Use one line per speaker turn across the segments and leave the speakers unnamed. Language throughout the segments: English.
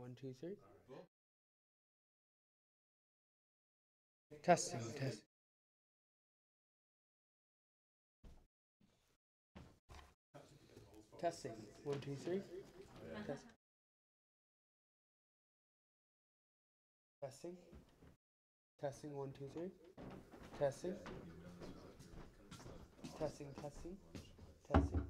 1, 2, 3. Testing, testing. Testing. 1, 2, 3. Test. Testing. Testing. 1, 2, 3. Testing. Testing. Testing. Testing.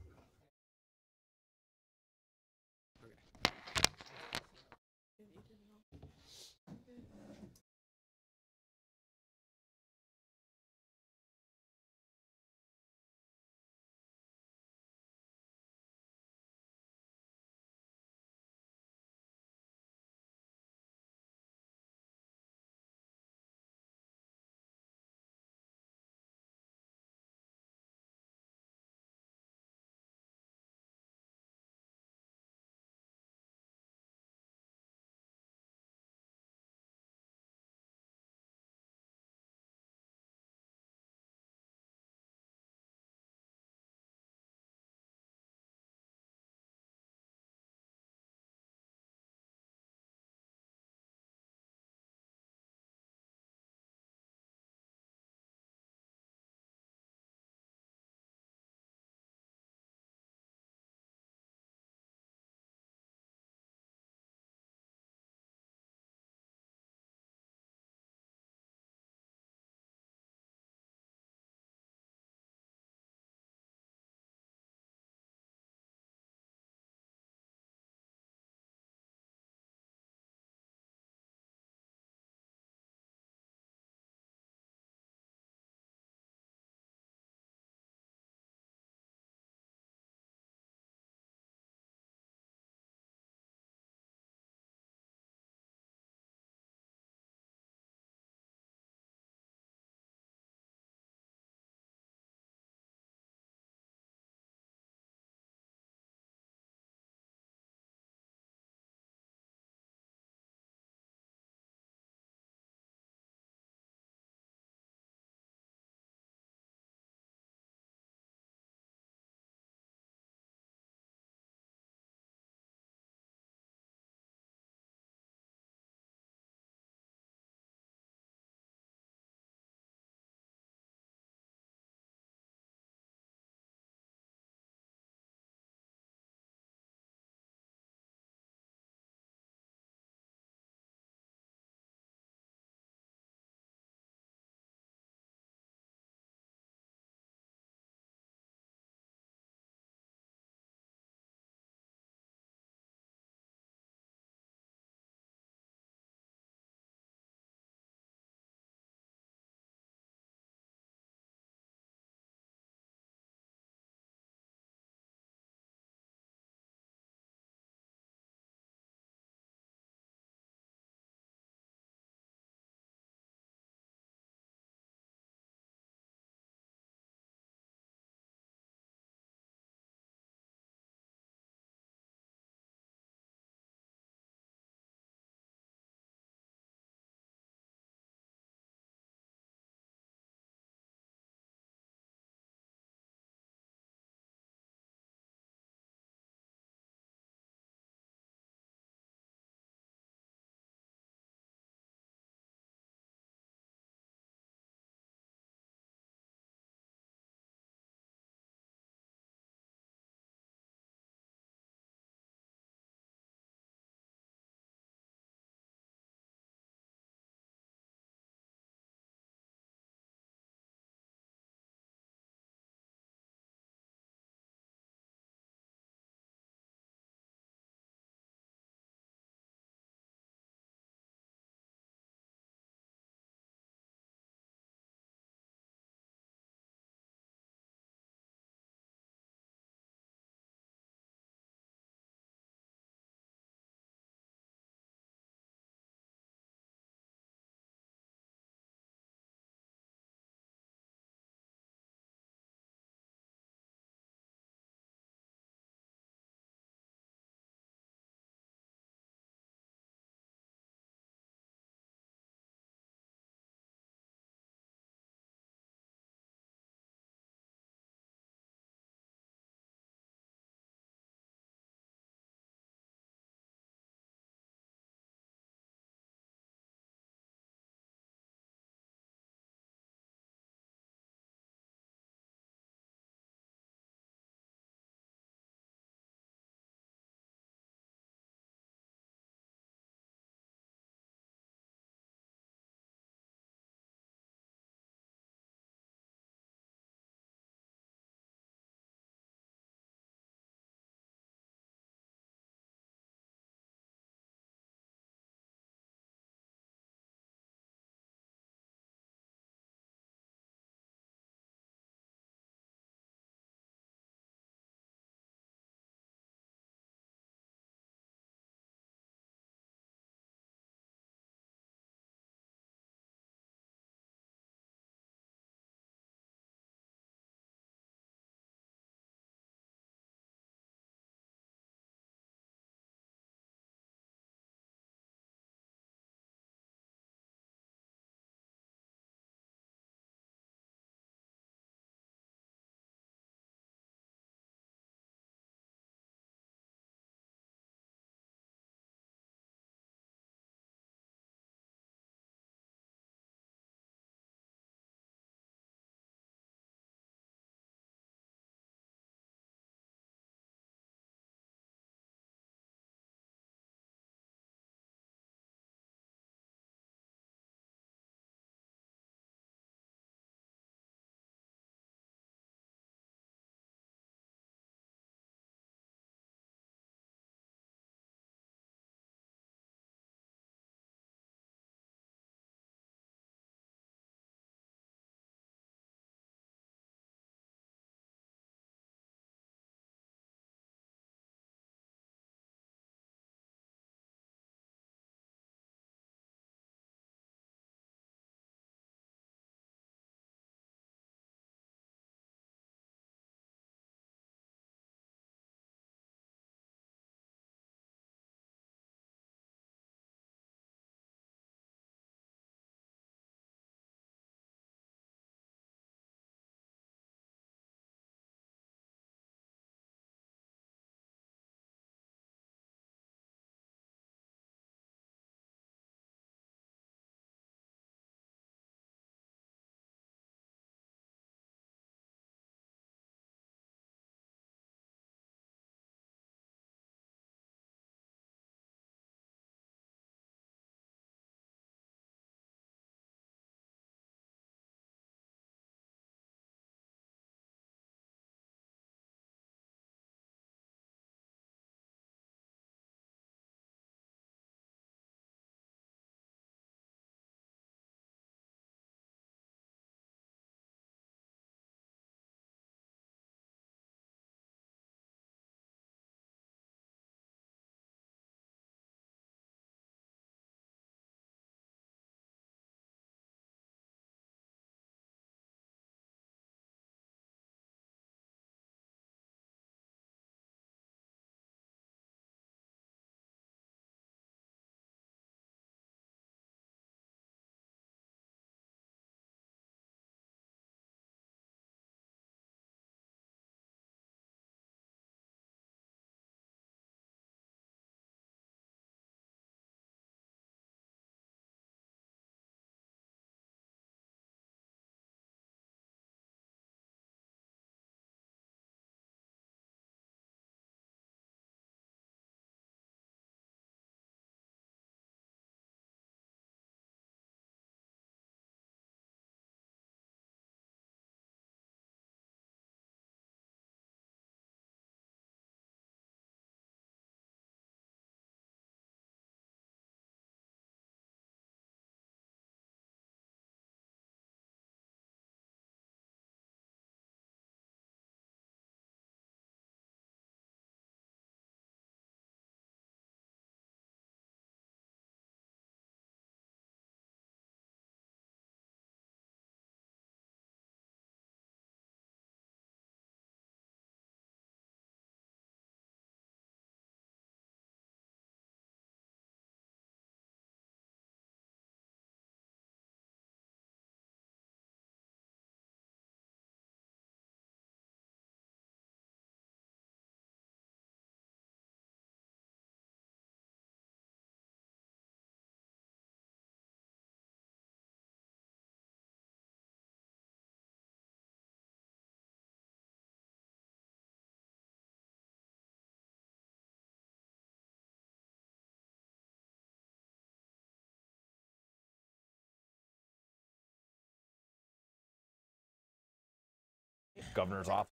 governor's office.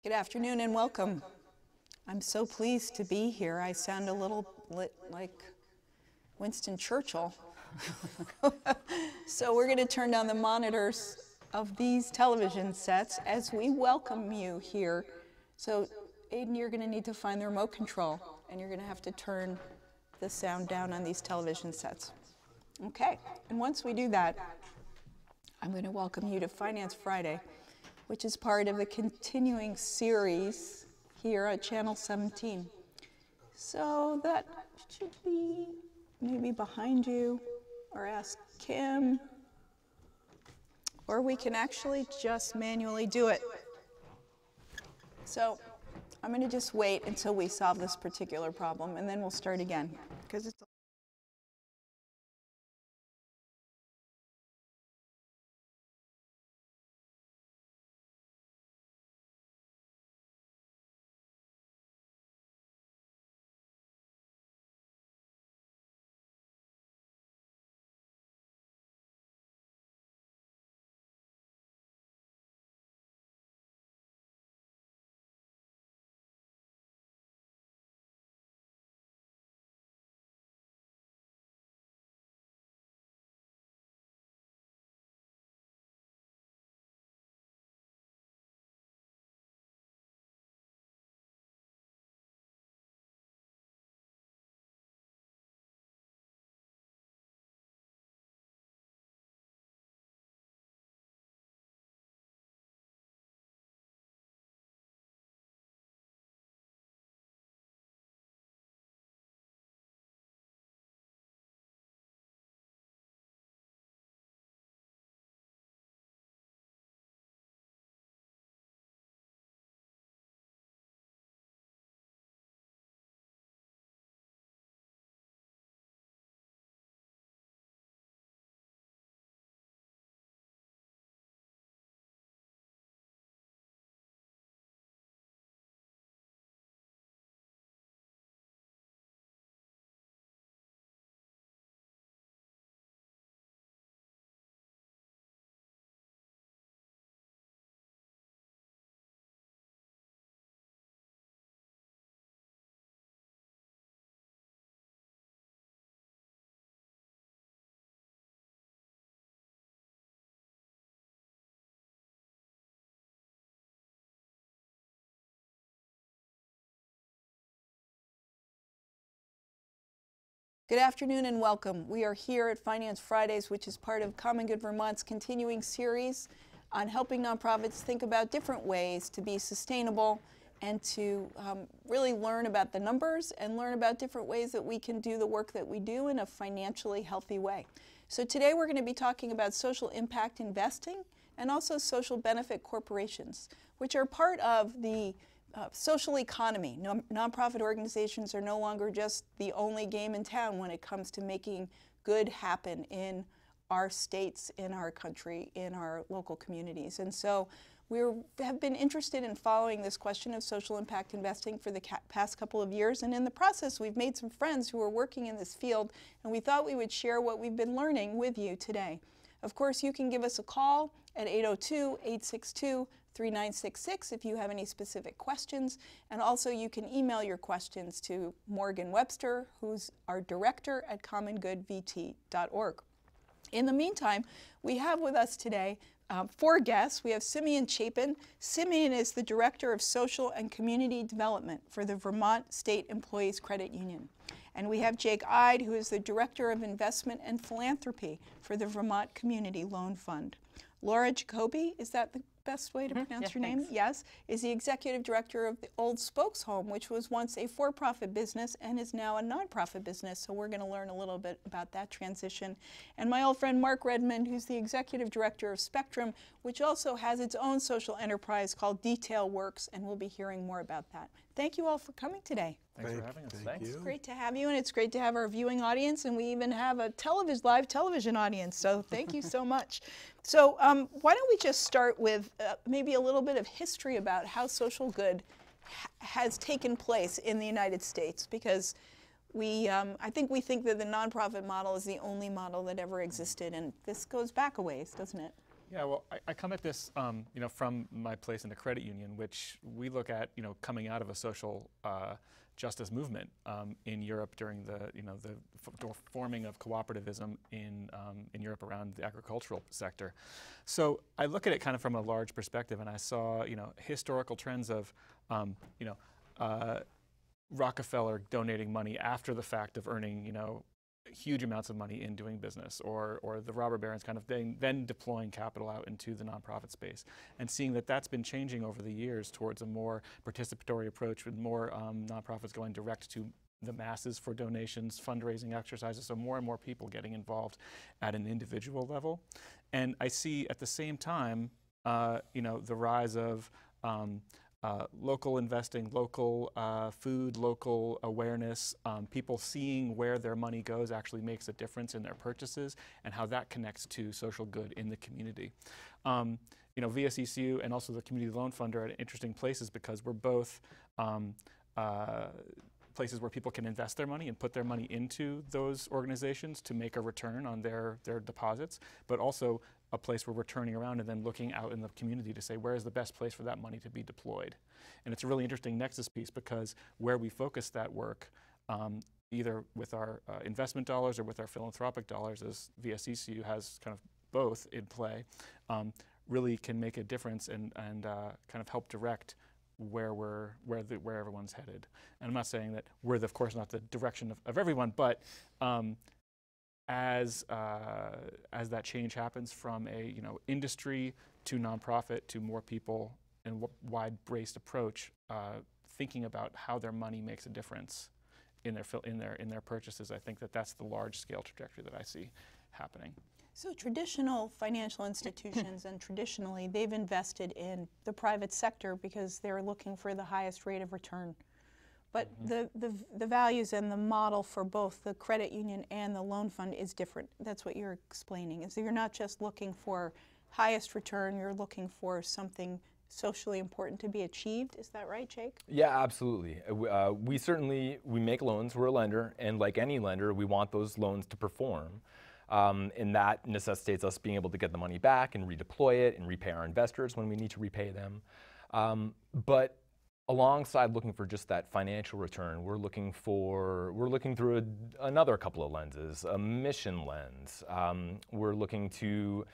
Good afternoon and welcome. I'm so pleased to be here. I sound a little like Winston Churchill. So we're going to turn down the monitors of these television sets as we welcome you here. So Aiden, you're going to need to find the remote control and you're going to have to turn the sound down on these television sets. Okay, and once we do that, I'm going to welcome you to Finance Friday, which is part of the continuing series here at Channel 17. So that should be maybe behind you, or ask Kim, or we can actually just manually do it. So I'm going to just wait until we solve this particular problem, and then we'll start again, because it's Good afternoon and welcome. We are here at Finance Fridays, which is part of Common Good Vermont's continuing series on helping nonprofits think about different ways to be sustainable and to really learn about the numbers and learn about different ways that we can do the work that we do in a financially healthy way. So today we're going to be talking about social impact investing and also social benefit corporations, which are part of the social economy. Nonprofit organizations are no longer just the only game in town when it comes to making good happen in our states, in our country, in our local communities. And so we have been interested in following this question of social impact investing for the past couple of years. And in the process, we've made some friends who are working in this field, and we thought we would share what we've been learning with you today. Of course, you can give us a call at 802-862-3966 if you have any specific questions. And also you can email your questions to Morgan Webster, who's our director at commongoodvt.org. In the meantime, we have with us today 4 guests. We have Simeon Chapin. Simeon is the Director of Social and Community Development for the Vermont State Employees Credit Union. And we have Jake Ide, who is the Director of Investment and Philanthropy for the Vermont Community Loan Fund. Laura Jacoby, is that the best way to pronounce your name?
Thanks.
Yes, is the Executive Director of the Old Spokes Home, which was once a for-profit business and is now a nonprofit business. So we're going to learn a little bit about that transition. And my old friend Mark Redmond, who's the Executive Director of Spectrum, which also has its own social enterprise called Detail Works, and we'll be hearing more about that. Thank you all for coming today.
Thanks for having us.
Thank you.
It's great to have you, and it's great to have our viewing audience, and we even have a live television audience, so thank you so much. So why don't we just start with maybe a little bit of history about how social good has taken place in the United States, because I think we think that the nonprofit model is the only model that ever existed, and this goes back a ways, doesn't it?
Yeah, well, I come at this, from my place in the credit union, which we look at, coming out of a social justice movement in Europe during the forming of cooperativism in Europe around the agricultural sector. So I look at it kind of from a large perspective, and I saw, historical trends of, Rockefeller donating money after the fact of earning, huge amounts of money in doing business, or the robber barons kind of then deploying capital out into the nonprofit space, and seeing that that's been changing over the years towards a more participatory approach with more nonprofits going direct to the masses for donations, fundraising exercises, so more and more people getting involved at an individual level. And I see at the same time, the rise of local investing, local food, local awareness, people seeing where their money goes actually makes a difference in their purchases, and how that connects to social good in the community. VSECU and also the Community Loan Fund are at interesting places because we're both places where people can invest their money and put their money into those organizations to make a return on their deposits, but also a place where we're turning around and then looking out in the community to say, where is the best place for that money to be deployed? And it's a really interesting nexus piece, because where we focus that work, either with our investment dollars or with our philanthropic dollars, as VSECU has kind of both in play, really can make a difference and kind of help direct where everyone's headed. And I'm not saying that we're, of course, not the direction of everyone, but as that change happens from a industry to nonprofit to more people and wide-braced approach, thinking about how their money makes a difference in their purchases, I think that's the large-scale trajectory that I see happening.
So traditional financial institutions, and traditionally they've invested in the private sector because they're looking for the highest rate of return. But the values and the model for both the credit union and the loan fund is different. That's what you're explaining, is that you're not just looking for highest return, you're looking for something socially important to be achieved. Is that right, Jake?
Yeah, absolutely. We make loans, we're a lender, and like any lender, we want those loans to perform. And that necessitates us being able to get the money back and redeploy it and repay our investors when we need to repay them. But alongside looking for just that financial return, we're looking through another couple of lenses, a mission lens. We're looking to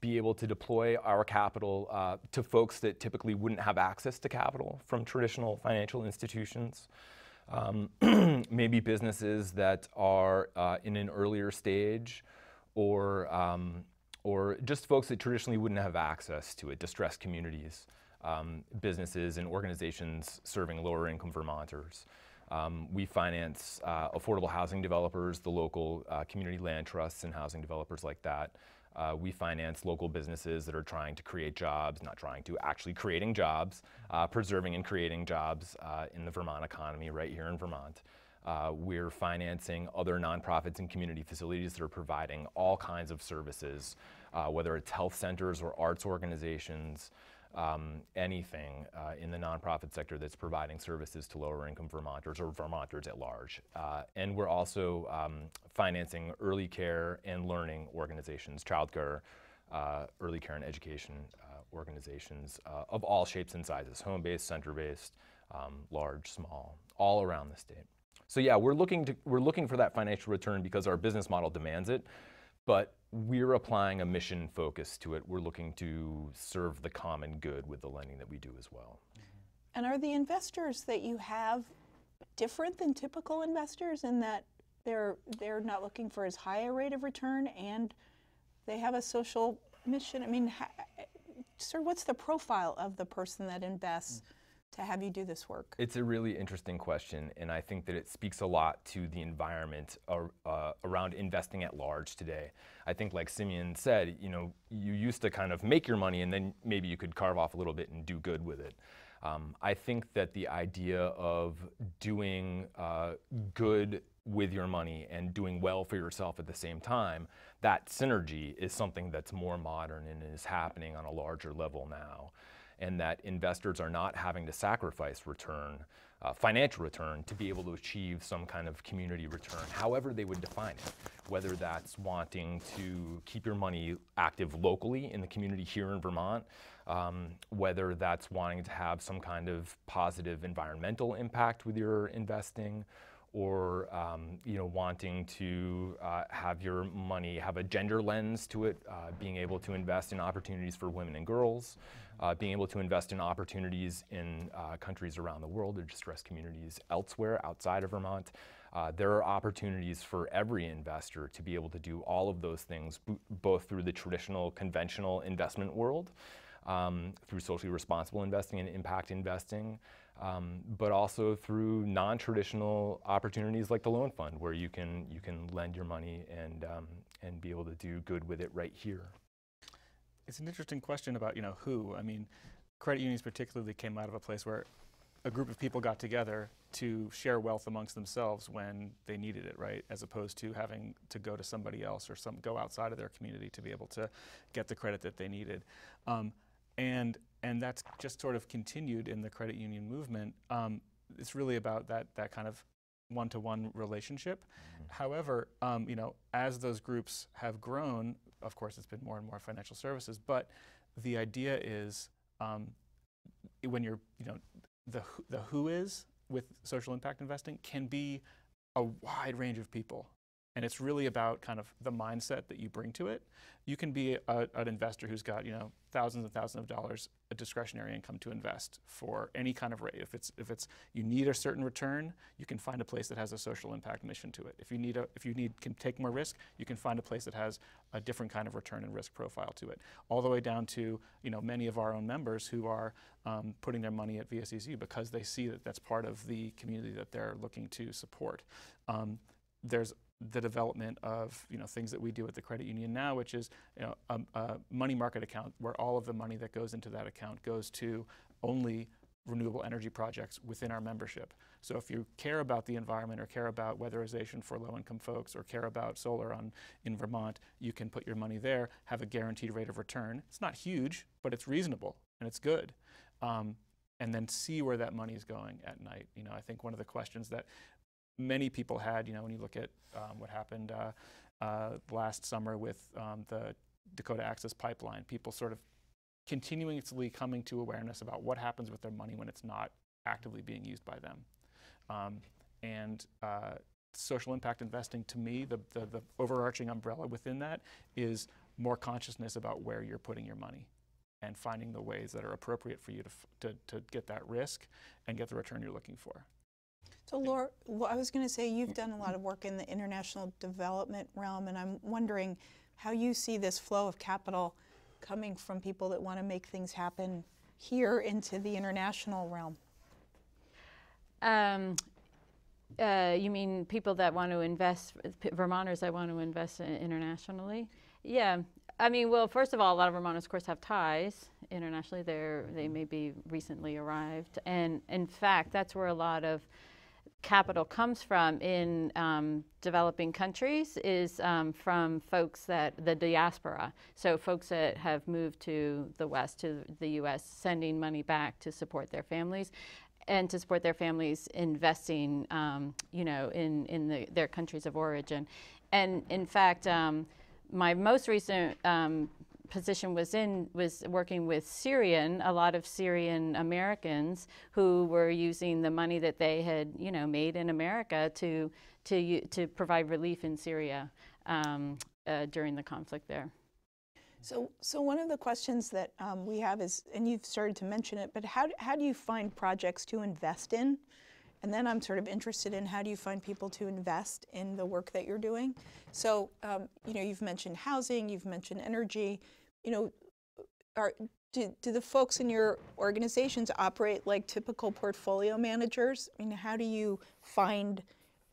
be able to deploy our capital to folks that typically wouldn't have access to capital from traditional financial institutions. maybe businesses that are in an earlier stage, or just folks that traditionally wouldn't have access to it, distressed communities, businesses and organizations serving lower income Vermonters. We finance affordable housing developers, the local community land trusts and housing developers like that. We finance local businesses that are trying to create jobs, not trying to, actually creating jobs, preserving and creating jobs in the Vermont economy right here in Vermont. We're financing other nonprofits and community facilities that are providing all kinds of services, whether it's health centers or arts organizations, anything in the nonprofit sector that's providing services to lower income Vermonters or Vermonters at large. And we're also financing early care and learning organizations, childcare, early care and education organizations of all shapes and sizes, home-based, center-based, large, small, all around the state. So yeah, we're looking for that financial return because our business model demands it, but we're applying a mission focus to it. We're looking to serve the common good with the lending that we do as well.
And are the investors that you have different than typical investors in that they're not looking for as high a rate of return and they have a social mission? I mean, sir, what's the profile of the person that invests to have you do this work?
It's a really interesting question, and I think that it speaks a lot to the environment around investing at large today. I think, like Simeon said, you know, you used to kind of make your money and then maybe you could carve off a little bit and do good with it. I think that the idea of doing good with your money and doing well for yourself at the same time, that synergy is something that's more modern and is happening on a larger level now. And that investors are not having to sacrifice return, financial return, to be able to achieve some kind of community return, however they would define it. Whether that's wanting to keep your money active locally in the community here in Vermont, whether that's wanting to have some kind of positive environmental impact with your investing, or you know, wanting to have your money have a gender lens to it, being able to invest in opportunities for women and girls, being able to invest in opportunities in countries around the world or distressed communities elsewhere outside of Vermont. There are opportunities for every investor to be able to do all of those things, both through the traditional conventional investment world, through socially responsible investing and impact investing, but also through non-traditional opportunities like the loan fund, where you can lend your money and be able to do good with it right here.
It's an interesting question about, you know, who. I mean, credit unions particularly came out of a place where a group of people got together to share wealth amongst themselves when they needed it, right? As opposed to having to go to somebody else or go outside of their community to be able to get the credit that they needed. And that's just sort of continued in the credit union movement. It's really about that kind of one-to-one relationship. However, you know, as those groups have grown, of course, it's been more and more financial services. But the idea is, when you're, you know, the who is with social impact investing can be a wide range of people. And it's really about kind of the mindset that you bring to it. You can be an investor who's got, you know, thousands and thousands of dollars of discretionary income to invest for any kind of rate. If it's you need a certain return, you can find a place that has a social impact mission to it. If you can take more risk, you can find a place that has a different kind of return and risk profile to it. All the way down to, you know, many of our own members who are putting their money at VSEZ because they see that that's part of the community that they're looking to support. There's the development of, you know, things that we do at the credit union now, which is, you know, a money market account where all of the money that goes into that account goes to only renewable energy projects within our membership. So if you care about the environment or care about weatherization for low-income folks or care about solar in Vermont, you can put your money there, have a guaranteed rate of return. It's not huge, but it's reasonable and it's good. And then see where that money is going at night. You know, I think one of the questions that many people had, you know, when you look at what happened last summer with the Dakota Access Pipeline, people sort of continuously coming to awareness about what happens with their money when it's not actively being used by them. And social impact investing, to me, the overarching umbrella within that is more consciousness about where you're putting your money and finding the ways that are appropriate for you to get that risk and get the return you're looking for.
So Laura, well, I was going to say you've done a lot of work in the international development realm, and I'm wondering how you see this flow of capital coming from people that want to make things happen here into the international realm.
You mean people that want to invest, Vermonters that want to invest internationally? Yeah. I mean, well, first of all, a lot of Vermonters, of course, have ties internationally. They may be recently arrived. And in fact, that's where a lot of capital comes from in developing countries, is from folks the diaspora. So folks that have moved to the West, to the U.S., sending money back to support their families, and to support their families investing, you know, in their countries of origin. And in fact, my most recent position was working with a lot of Syrian Americans who were using the money that they had, you know, made in America to provide relief in Syria during the conflict there.
So one of the questions that we have is, and you've started to mention it, but how do you find projects to invest in? And then I'm sort of interested in, how do you find people to invest in the work that you're doing? So, you know, you've mentioned housing, you've mentioned energy. You know, do the folks in your organizations operate like typical portfolio managers? I mean, how do you find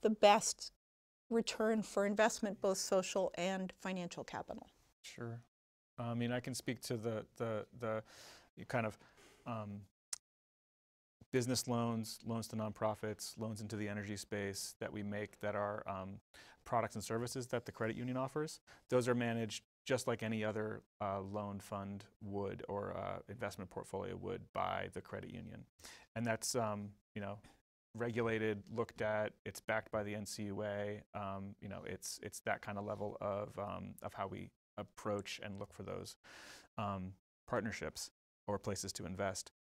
the best return for investment, both social and financial capital?
Sure. I mean, I can speak to the kind of business loans to nonprofits, loans into the energy space that we make that are products and services that the credit union offers. Those are managed just like any other loan fund would, or investment portfolio would, by the credit union. And that's, you know, regulated, looked at, it's backed by the NCUA. You know, it's that kind of level of how we approach and look for those partnerships or places to invest.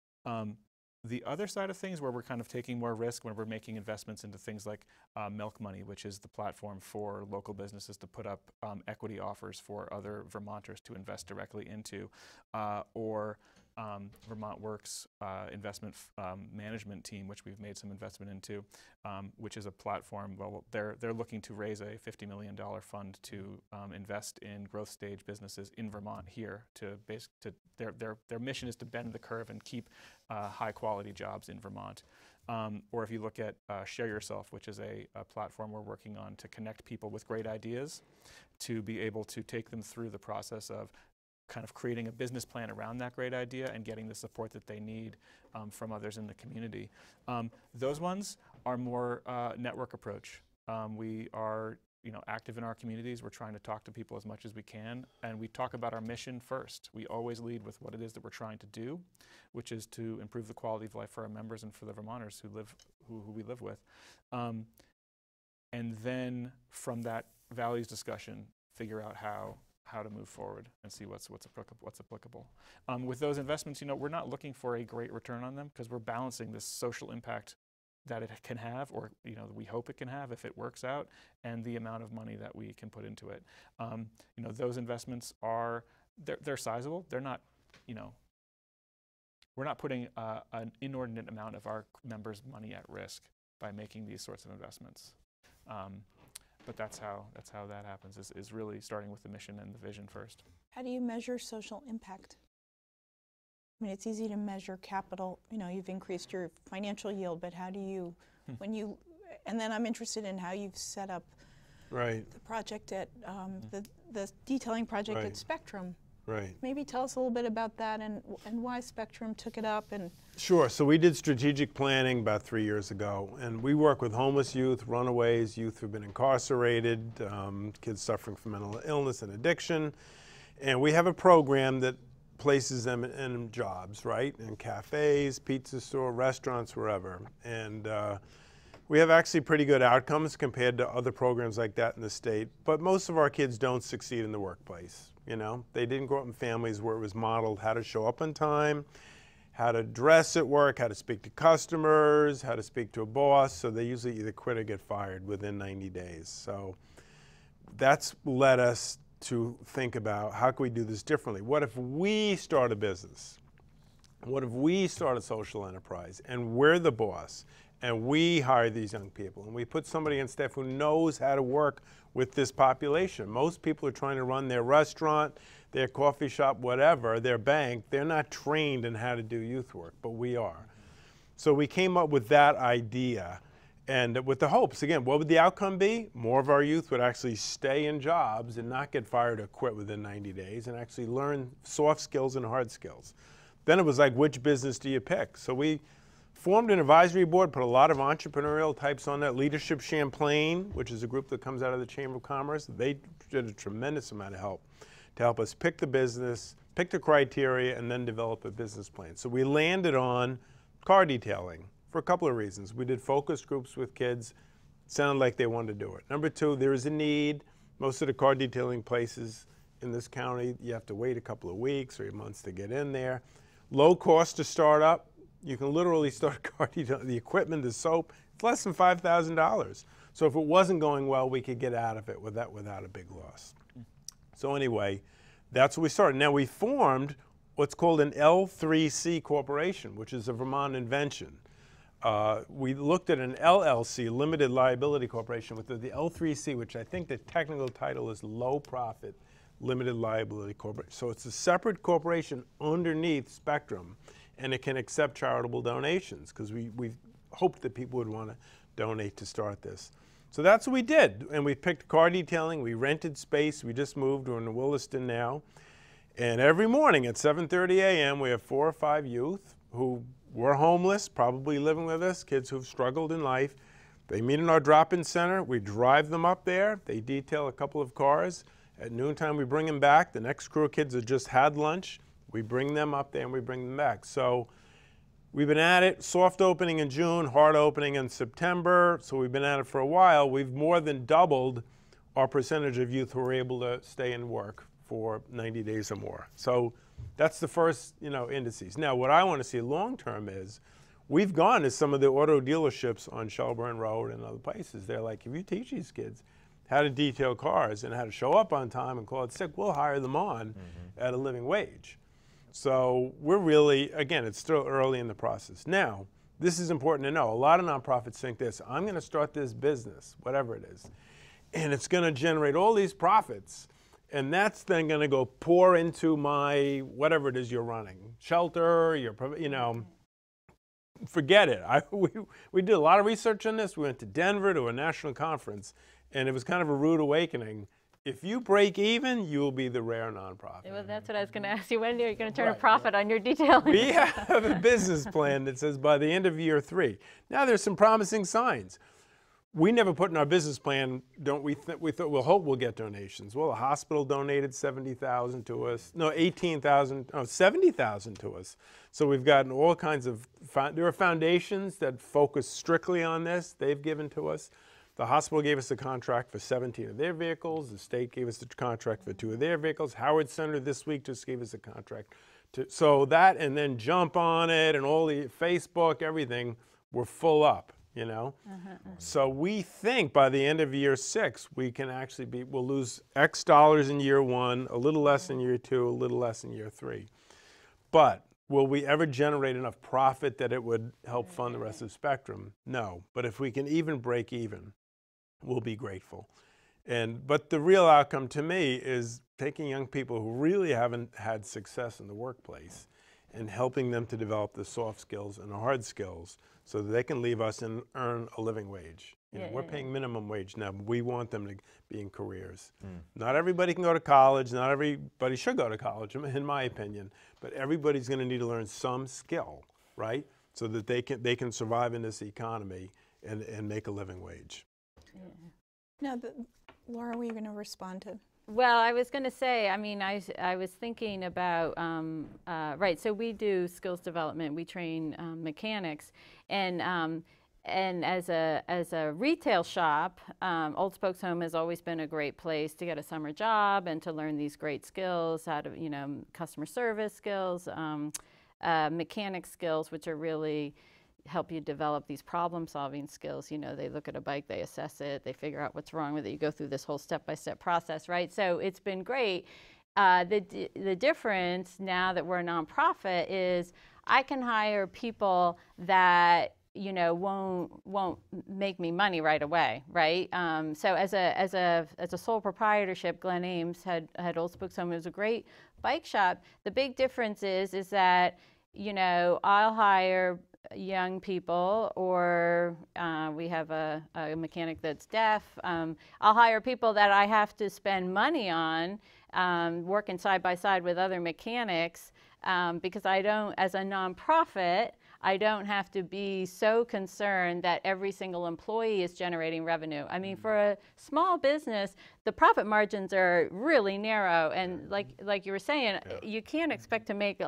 The other side of things, where we're kind of taking more risk, when we're making investments into things like Milk Money, which is the platform for local businesses to put up equity offers for other Vermonters to invest directly into, or Vermont Works investment management team, which we've made some investment into, which is a platform. Well, they're looking to raise a $50 million fund to invest in growth stage businesses in Vermont here. Their mission is to bend the curve and keep high quality jobs in Vermont. Or if you look at Share Yourself, which is a platform we're working on to connect people with great ideas, to be able to take them through the process of kind of creating a business plan around that great idea and getting the support that they need from others in the community. Those ones are more network approach. We are, you know, active in our communities. We're trying to talk to people as much as we can, and we talk about our mission first. We always lead with what it is that we're trying to do, which is to improve the quality of life for our members and for the Vermonters who we live with. And then from that values discussion, figure out how to move forward and see what's applicable. With those investments, you know, we're not looking for a great return on them, because we're balancing this social impact that it can have, or, you know, we hope it can have if it works out, and the amount of money that we can put into it. You know, those investments they're sizable. They're not, you know, we're not putting an inordinate amount of our members' money at risk by making these sorts of investments. But that's how that happens, is really starting with the mission and the vision first.
How do you measure social impact? I mean, it's easy to measure capital. You know, you've increased your financial yield, but how do you, and then I'm interested in how you've set up the project at, the detailing project at Spectrum.
Right.
Maybe tell us a little bit about that and why Spectrum took it up. And
Sure. So we did strategic planning about 3 years ago, and we work with homeless youth, runaways, youth who've been incarcerated, kids suffering from mental illness and addiction. And we have a program that places them in jobs, right? In cafes, pizza store, restaurants, wherever. And we have actually pretty good outcomes compared to other programs like that in the state. But most of our kids don't succeed in the workplace. You know, they didn't grow up in families where it was modeled how to show up on time, how to dress at work, how to speak to customers, how to speak to a boss. So they usually either quit or get fired within 90 days. So that's led us to think about, how can we do this differently? What if we start a business What if we start a social enterprise and we're the boss and we hire these young people and we put somebody on staff who knows how to work with this population? Most people are trying to run their restaurant, their coffee shop, whatever, their bank. They're not trained in how to do youth work, but we are. So we came up with that idea, and with the hopes, again, what would the outcome be? More of our youth would actually stay in jobs and not get fired or quit within 90 days and actually learn soft skills and hard skills. Then it was like, which business do you pick? So we formed an advisory board, put a lot of entrepreneurial types on that. Leadership Champlain, which is a group that comes out of the Chamber of Commerce, they did a tremendous amount of help to help us pick the business, pick the criteria, and then develop a business plan. So we landed on car detailing for a couple of reasons. We did focus groups with kids. It sounded like they wanted to do it. Number two, there is a need. Most of the car detailing places in this county, you have to wait a couple of weeks or months to get in there. Low cost to start up. You can literally start car detailing. The equipment, the soap, it's less than $5,000. So if it wasn't going well, we could get out of it without a big loss. So anyway, that's what we started. Now we formed what's called an L3C corporation, which is a Vermont invention. We looked at an LLC, limited liability corporation, with the L3C, which I think the technical title is low profit limited liability corporation. So it's a separate corporation underneath Spectrum, and it can accept charitable donations because we hoped that people would want to donate to start this. So that's what we did, and we picked car detailing, we rented space, we just moved, we're in Williston now, and every morning at 7:30 a.m. we have 4 or 5 youth who were homeless, probably living with us, kids who've struggled in life. They meet in our drop-in center, we drive them up there, they detail a couple of cars. At noontime we bring them back, the next crew of kids that just had lunch, we bring them up there and we bring them back. So we've been at it, soft opening in June, hard opening in September, so we've been at it for a while. We've more than doubled our percentage of youth who are able to stay and work for 90 days or more. So that's the first, indices. Now, what I want to see long term is, we've gone to some of the auto dealerships on Shelburne Road and other places. They're like, if you teach these kids how to detail cars and how to show up on time and call it sick, we'll hire them on at a living wage. So we're really, again, it's still early in the process. Now, this is important to know. A lot of nonprofits think this: I'm going to start this business, whatever it is, and it's going to generate all these profits, and that's then going to go pour into my, whatever it is you're running, shelter, forget it. We did a lot of research on this. We went to Denver to a national conference, and it was kind of a rude awakening. If you break even, you will be the rare nonprofit.
Well, that's what I was going to ask you. When are you going to turn a profit on your detailing?
We have a business plan that says by the end of year 3. Now, there's some promising signs. We never put in our business plan, we thought we'll hope we'll get donations. Well, a hospital donated $70,000 to us. No, $70,000 to us. So we've gotten all kinds of, there are foundations that focus strictly on this. They've given to us. The hospital gave us a contract for 17 of their vehicles. The state gave us a contract for 2 of their vehicles. Howard Center this week just gave us a contract. So that, and then Jump on it, and all the Facebook, everything, we're full up, So we think by the end of year 6, we can actually we'll lose X dollars in year 1, a little less in year 2, a little less in year 3. But will we ever generate enough profit that it would help fund the rest of Spectrum? No. But if we can even break even, we'll be grateful. But the real outcome to me is taking young people who really haven't had success in the workplace and helping them to develop the soft skills and the hard skills so that they can leave us and earn a living wage. We're paying minimum wage now, but we want them to be in careers. Not everybody can go to college. Not everybody should go to college, in my opinion. But everybody's going to need to learn some skill, right, so that they can survive in this economy and make a living wage.
Now, Laura, were you going to respond to?
Well, I was going to say, I was thinking about, right, so we do skills development, we train mechanics, and as a retail shop, Old Spokes Home has always been a great place to get a summer job and to learn these great skills, how to, customer service skills, mechanic skills, which are really help you develop these problem-solving skills. They look at a bike, they assess it, they figure out what's wrong with it. You go through this whole step-by-step process, right? So it's been great. The difference now that we're a nonprofit is I can hire people that won't make me money right away, right? So as a sole proprietorship, Glen Ames had Old Spokes Home. It was a great bike shop. The big difference is that I'll hire young people, or we have a mechanic that's deaf. I'll hire people that I have to spend money on, working side by side with other mechanics, because I don't, as a nonprofit, I don't have to be so concerned that every single employee is generating revenue. I mean, for a small business, the profit margins are really narrow, and like you were saying, you can't expect to make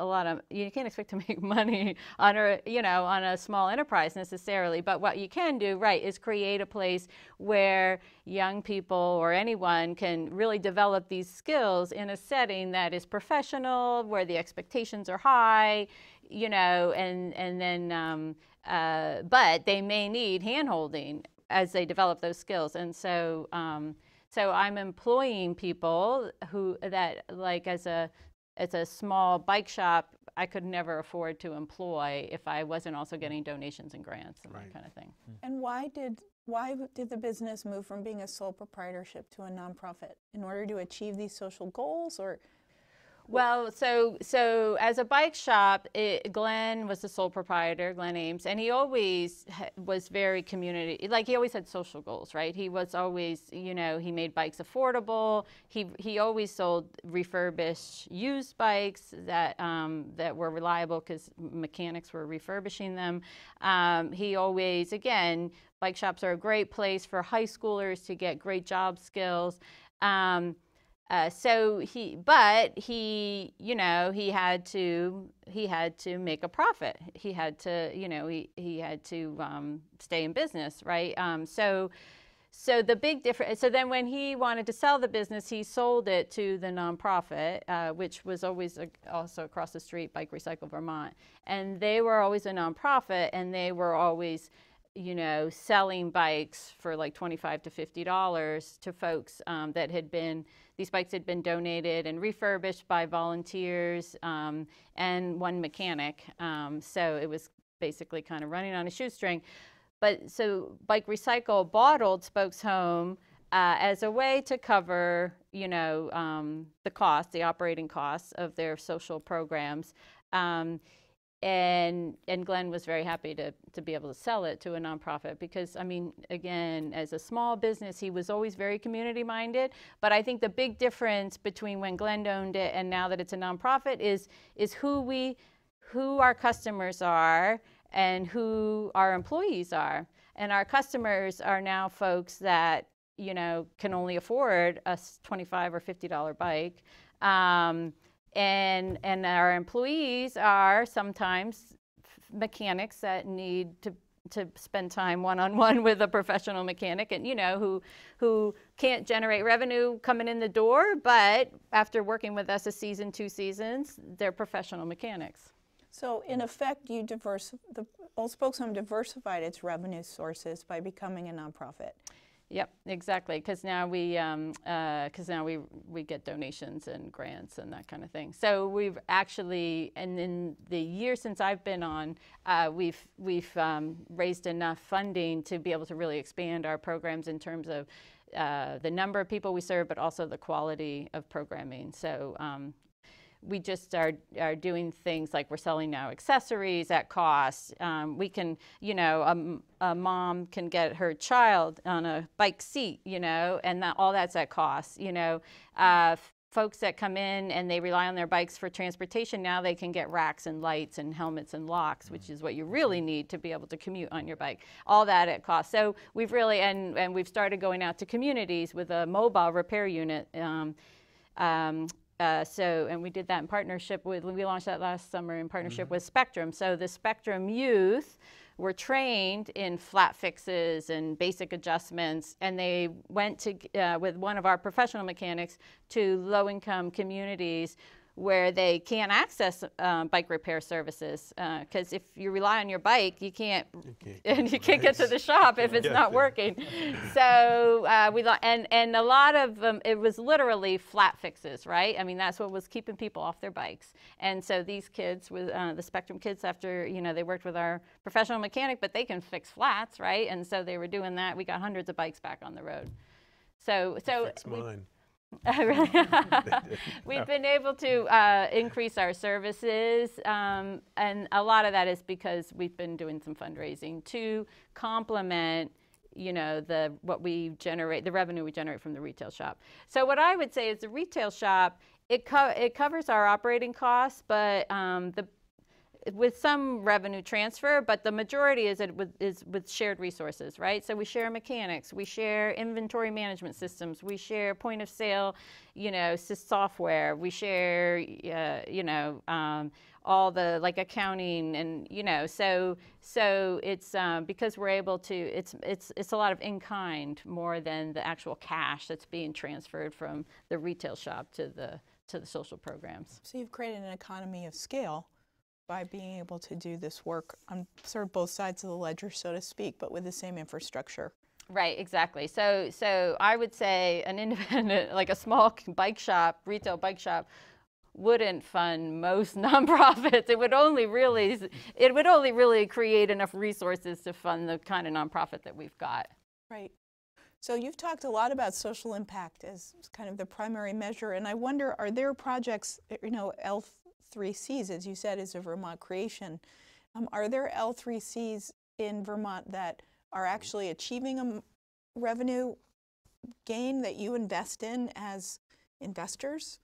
money on a small enterprise necessarily. But what you can do, right, is create a place where young people or anyone can really develop these skills in a setting that is professional, where the expectations are high. But they may need hand-holding as they develop those skills. And so I'm employing people as a small bike shop, I could never afford to employ if I wasn't also getting donations and grants and that kind of thing.
And why did the business move from being a sole proprietorship to a nonprofit? In order to achieve these social goals, or?
Well, so as a bike shop, Glenn was the sole proprietor, Glen Ames, and he always was very community, he always had social goals, right? He was always, he made bikes affordable. He always sold refurbished used bikes that were reliable because mechanics were refurbishing them. He always, again, bike shops are a great place for high schoolers to get great job skills. So he had to make a profit. He had to, he had to stay in business, right? So the big difference. So then, when he wanted to sell the business, he sold it to the nonprofit, which was always also across the street, Bike Recycle Vermont, and they were always a nonprofit, and they were always selling bikes for like $25 to $50 to folks these bikes had been donated and refurbished by volunteers and one mechanic. So it was basically kind of running on a shoestring. But so Bike Recycle bought Old Spokes Home as a way to cover, the operating costs of their social programs. And Glenn was very happy to be able to sell it to a nonprofit because, I mean, again, as a small business, he was always very community-minded. But I think the big difference between when Glenn owned it and now that it's a nonprofit is who our customers are and who our employees are. And our customers are now folks that, can only afford a $25 or $50 bike. And our employees are sometimes mechanics that need to spend time one-on-one with a professional mechanic, and who can't generate revenue coming in the door, but after working with us a season, 2 seasons, they're professional mechanics.
So in effect, the Old Spokes Home diversified its revenue sources by becoming a nonprofit.
Yep, exactly. Because now we get donations and grants and that kind of thing. So we've actually, and in the year since I've been on, we've raised enough funding to be able to really expand our programs in terms of the number of people we serve, but also the quality of programming. So we just are doing things like we're selling now accessories at cost. We can, a mom can get her child on a bike seat, and all that's at cost. Folks that come in and they rely on their bikes for transportation, now they can get racks and lights and helmets and locks, which is what you really need to be able to commute on your bike. All that at cost. So we've really, and we've started going out to communities with a mobile repair unit. And we did that in partnership with, we launched that last summer in partnership with Spectrum. So the Spectrum youth were trained in flat fixes and basic adjustments, and they went to, with one of our professional mechanics, to low-income communities where they can't access bike repair services, because if you rely on your bike, you can't get to the shop if it's not working. So and a lot of it was literally flat fixes, right? I mean, that's what was keeping people off their bikes. And so these kids, with the Spectrum kids, after they worked with our professional mechanic, but they can fix flats, right? And so they were doing that. We got hundreds of bikes back on the road. So
Fix mine.
We've been able to increase our services, and a lot of that is because we've been doing some fundraising to complement, the revenue we generate from the retail shop. So what I would say is the retail shop, it covers our operating costs, but with some revenue transfer, but the majority is with shared resources, right? So we share mechanics, we share inventory management systems, we share point of sale, software, we share, all the accounting, and so it's because we're able to. It's a lot of in kind more than the actual cash that's being transferred from the retail shop to the social programs.
So you've created an economy of scale by being able to do this work on sort of both sides of the ledger, so to speak, but with the same infrastructure.
Right, exactly. So I would say an independent, like a small bike shop, retail bike shop, wouldn't fund most nonprofits. It would only really create enough resources to fund the kind of nonprofit that we've got.
Right. So you've talked a lot about social impact as kind of the primary measure, and I wonder, are there projects, L3Cs, as you said, is a Vermont creation. Are there L3Cs in Vermont that are actually achieving a revenue gain that you invest in as investors?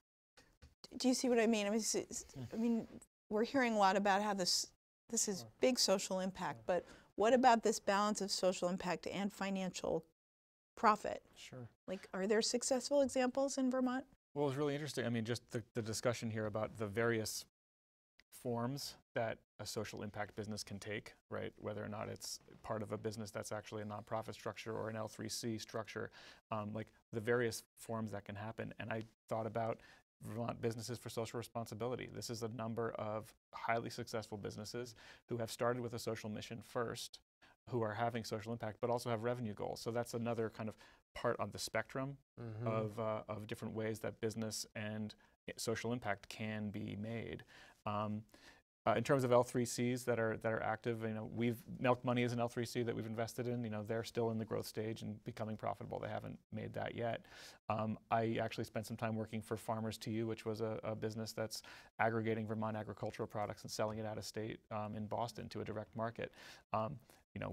Do you see what I mean? I mean, we're hearing a lot about how this is big social impact, but what about this balance of social impact and financial profit?
Sure.
Are there successful examples in Vermont?
Well, it was really interesting. I mean, just the discussion here about the various forms that a social impact business can take, right? Whether or not it's part of a business that's actually a nonprofit structure or an L3C structure, the various forms that can happen. And I thought about Vermont Businesses for Social Responsibility. This is a number of highly successful businesses who have started with a social mission first, who are having social impact, but also have revenue goals. So that's another kind of part on the spectrum of different ways that business and social impact can be made. In terms of L3Cs that are active, Milk Money is an L3C that we've invested in. They're still in the growth stage and becoming profitable. They haven't made that yet. I actually spent some time working for Farmers to You, which was a business that's aggregating Vermont agricultural products and selling it out of state in Boston to a direct market.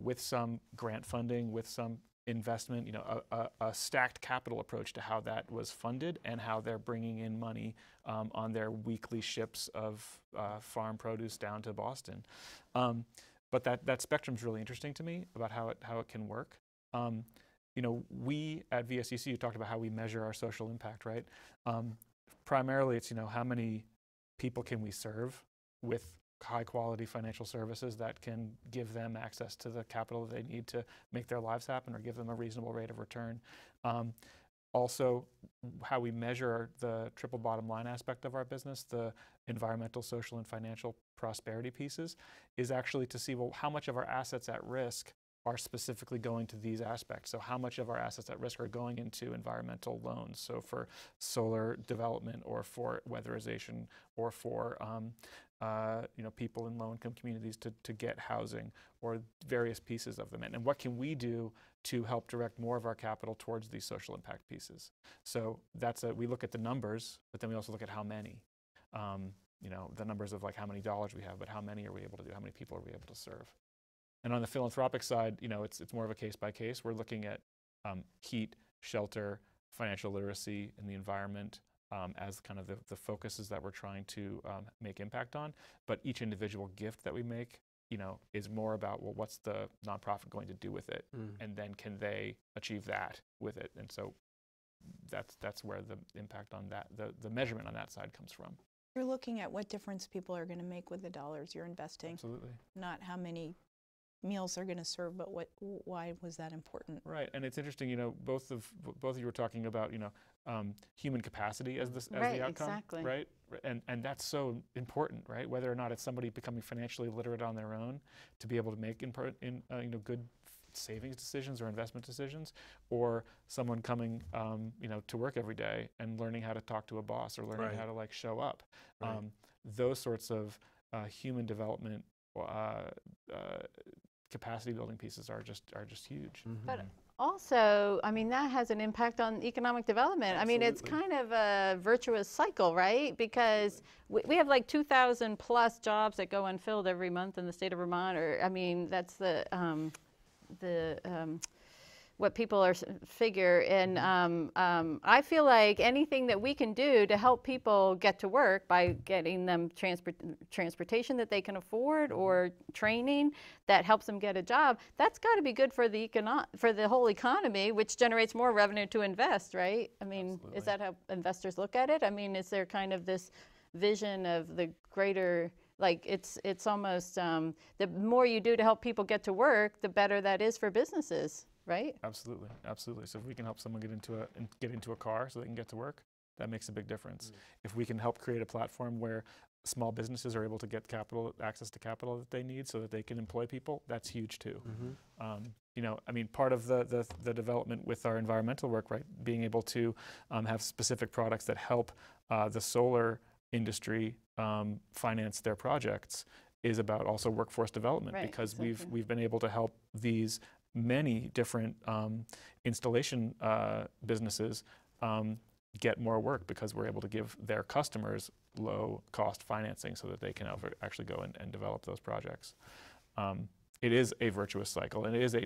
With some grant funding, with some investment, a stacked capital approach to how that was funded and how they're bringing in money on their weekly ships of farm produce down to Boston. But that spectrum's really interesting to me about how it can work. We at VSEC talked about how we measure our social impact, right? Primarily, it's how many people can we serve with high quality financial services that can give them access to the capital they need to make their lives happen or give them a reasonable rate of return. Also, how we measure the triple bottom line aspect of our business, the environmental, social, and financial prosperity pieces, is actually to see, well, how much of our assets at risk are specifically going to these aspects. So how much of our assets at risk are going into environmental loans? So for solar development or for weatherization or for people in low-income communities to get housing or various pieces of them. And what can we do to help direct more of our capital towards these social impact pieces? So we look at the numbers, but then we also look at how many. The numbers of how many dollars we have, but how many are we able to do? How many people are we able to serve? And on the philanthropic side, it's more of a case by case. We're looking at heat, shelter, financial literacy, and the environment as kind of the focuses that we're trying to make impact on. But each individual gift that we make, is more about, well, what's the nonprofit going to do with it, and then can they achieve that with it? And so that's where the impact on that, the measurement on that side comes from.
You're looking at what difference people are going to make with the dollars you're investing.
Absolutely.
Not how many meals they're going to serve, but why was that important?
Right, and it's interesting, you know, both of you were talking about, you know, human capacity as the outcome,
exactly.
right? And that's so important, right? Whether or not it's somebody becoming financially literate on their own to be able to make you know, good savings decisions or investment decisions, or someone coming you know, to work every day and learning how to talk to a boss or learning how to like show up. Those sorts of human development capacity building pieces are just huge.
But also, I mean, that has an impact on economic development.
Absolutely.
I mean, it's kind of a virtuous cycle, right? Because we have like 2,000 plus jobs that go unfilled every month in the state of Vermont. Or, I mean, that's the what people are figure. And I feel like anything that we can do to help people get to work by getting them transportation that they can afford or training that helps them get a job, that's got to be good for the whole economy, which generates more revenue to invest, right? I mean, Is that how investors look at it? I mean, is there kind of this vision of the greater, like it's almost the more you do to help people get to work, the better that is for businesses, right?
Absolutely, absolutely. So if we can help someone get into a car so they can get to work, that makes a big difference. If we can help create a platform where small businesses are able to get access to capital that they need so that they can employ people, that's huge too. You know, I mean, part of the development with our environmental work, right, being able to have specific products that help the solar industry finance their projects is about also workforce development, because we've been able to help these many different installation businesses get more work because we're able to give their customers low-cost financing so that they can actually go and develop those projects. It is a virtuous cycle, and it is an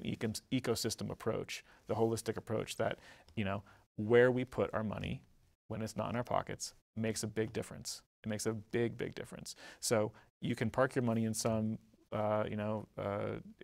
ecosystem approach, the holistic approach that, you know, where we put our money when it's not in our pockets makes a big difference. It makes a big, big difference. So you can park your money in some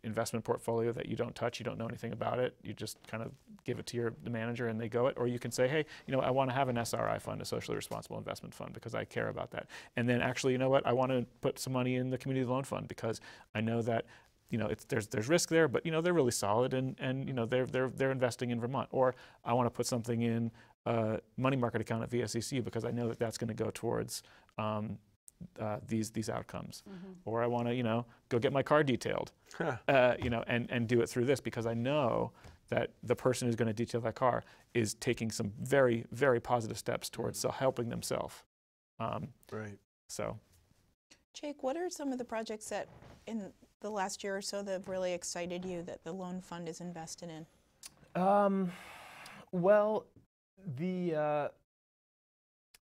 investment portfolio that you don't touch, you don't know anything about it, you just kind of give it to the manager and they go it, or you can say, hey, you know, I want to have an SRI fund, a socially responsible investment fund, because I care about that. And then actually, you know what, I want to put some money in the community loan fund because I know that, you know, there's risk there, but you know, they're really solid and you know, they're investing in Vermont. Or I want to put something in a money market account at VSCC because I know that that's going to go towards these outcomes. Or I want to, you know, go get my car detailed, you know, and do it through this because I know that the person who's going to detail that car is taking some very, very positive steps towards helping themselves. So,
Jake, what are some of the projects that in the last year or so that have really excited you that the loan fund is invested in?
Well,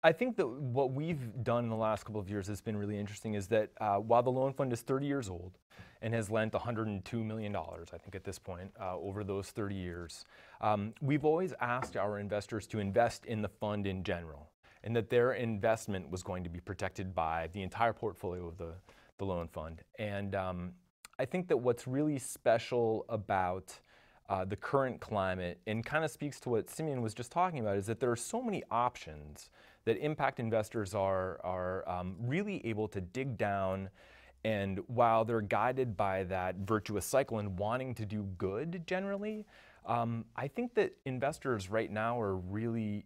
I think that what we've done in the last couple of years has been really interesting is that while the loan fund is 30 years old and has lent $102 million, I think at this point, over those 30 years, we've always asked our investors to invest in the fund in general, and that their investment was going to be protected by the entire portfolio of the loan fund. And I think that what's really special about the current climate, and kind of speaks to what Simeon was just talking about, is that there are so many options that impact investors are really able to dig down, and while they're guided by that virtuous cycle and wanting to do good generally, I think that investors right now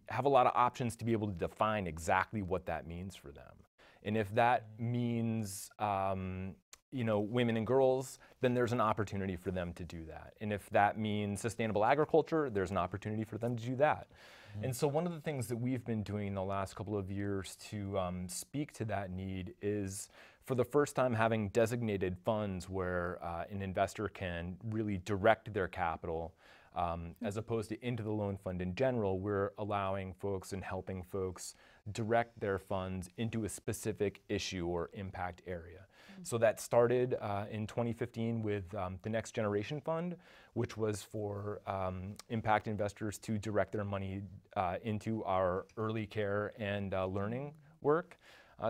have a lot of options to be able to define exactly what that means for them. And if that means you know, women and girls, then there's an opportunity for them to do that. And if that means sustainable agriculture, there's an opportunity for them to do that. And so one of the things that we've been doing in the last couple of years to speak to that need is, for the first time, having designated funds where an investor can really direct their capital as opposed to into the loan fund in general. We're allowing folks and helping folks direct their funds into a specific issue or impact area. So that started in 2015 with the Next Generation Fund, which was for impact investors to direct their money into our early care and learning work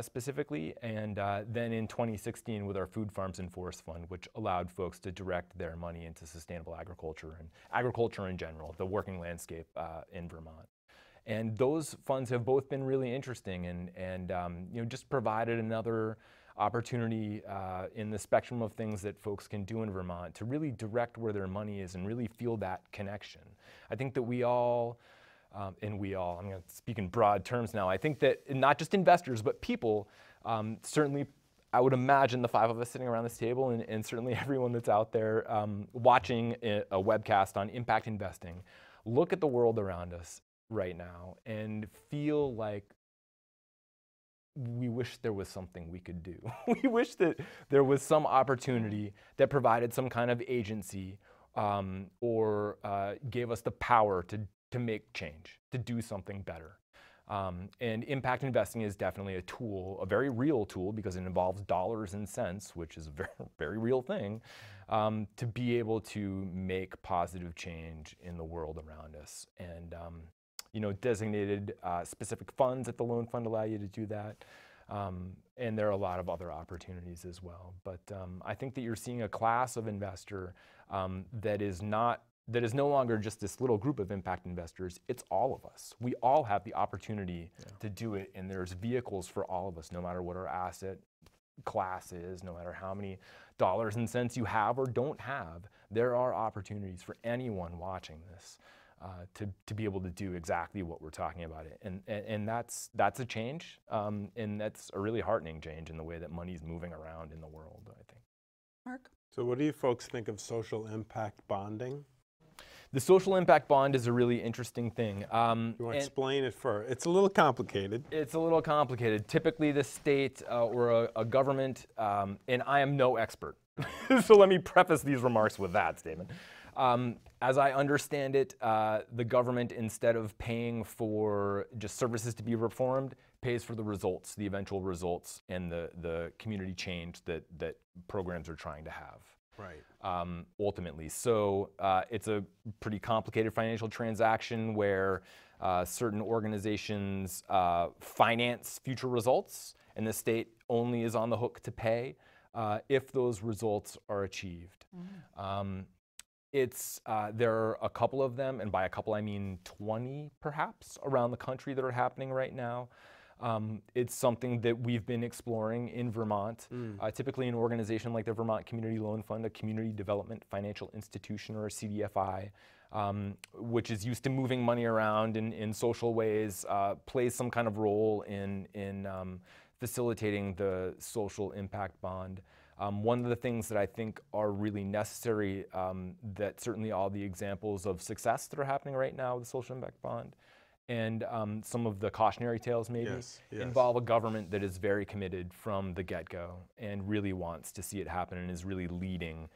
specifically. And then in 2016 with our Food Farms and Forest Fund, which allowed folks to direct their money into sustainable agriculture and agriculture in general, the working landscape in Vermont. And those funds have both been really interesting and you know, just provided another opportunity in the spectrum of things that folks can do in Vermont to really direct where their money is and really feel that connection. I think that we all, I'm going to speak in broad terms now, I think that not just investors, but people, certainly I would imagine the 5 of us sitting around this table and certainly everyone that's out there watching a webcast on impact investing, look at the world around us right now and feel like we wish there was something we could do. We wish that there was some opportunity that provided some kind of agency or gave us the power to make change, to do something better. And impact investing is definitely a tool, a very real tool, because it involves dollars and cents, which is a very, very real thing, to be able to make positive change in the world around us. And designated specific funds at the loan fund allow you to do that. And there are a lot of other opportunities as well. But I think that you're seeing a class of investor that is no longer just this little group of impact investors. It's all of us. We all have the opportunity to do it, and there's vehicles for all of us, no matter what our asset class is, no matter how many dollars and cents you have or don't have. There are opportunities for anyone watching this to be able to do exactly what we're talking about. And that's a change, and that's a really heartening change in the way that money's moving around in the world, I think.
Mark?
So what do you folks think of social impact bonding?
The social impact bond is a really interesting thing.
You want to explain it first? It's a little complicated.
It's a little complicated. Typically the state or a government, and I am no expert, so let me preface these remarks with that statement. As I understand it, the government, instead of paying for just services to be performed, pays for the results, the eventual results, and the community change that programs are trying to have.
Right.
Ultimately. So it's a pretty complicated financial transaction where certain organizations finance future results, and the state only is on the hook to pay if those results are achieved. There are a couple of them, and by a couple I mean 20 perhaps, around the country that are happening right now. It's something that we've been exploring in Vermont. Typically an organization like the Vermont Community Loan Fund, a community development financial institution, or a CDFI, which is used to moving money around in social ways, plays some kind of role in facilitating the social impact bond. One of the things that I think are really necessary, that certainly all the examples of success that are happening right now with the social impact bond, and some of the cautionary tales maybe, involve a government that is very committed from the get-go and really wants to see it happen and is really leading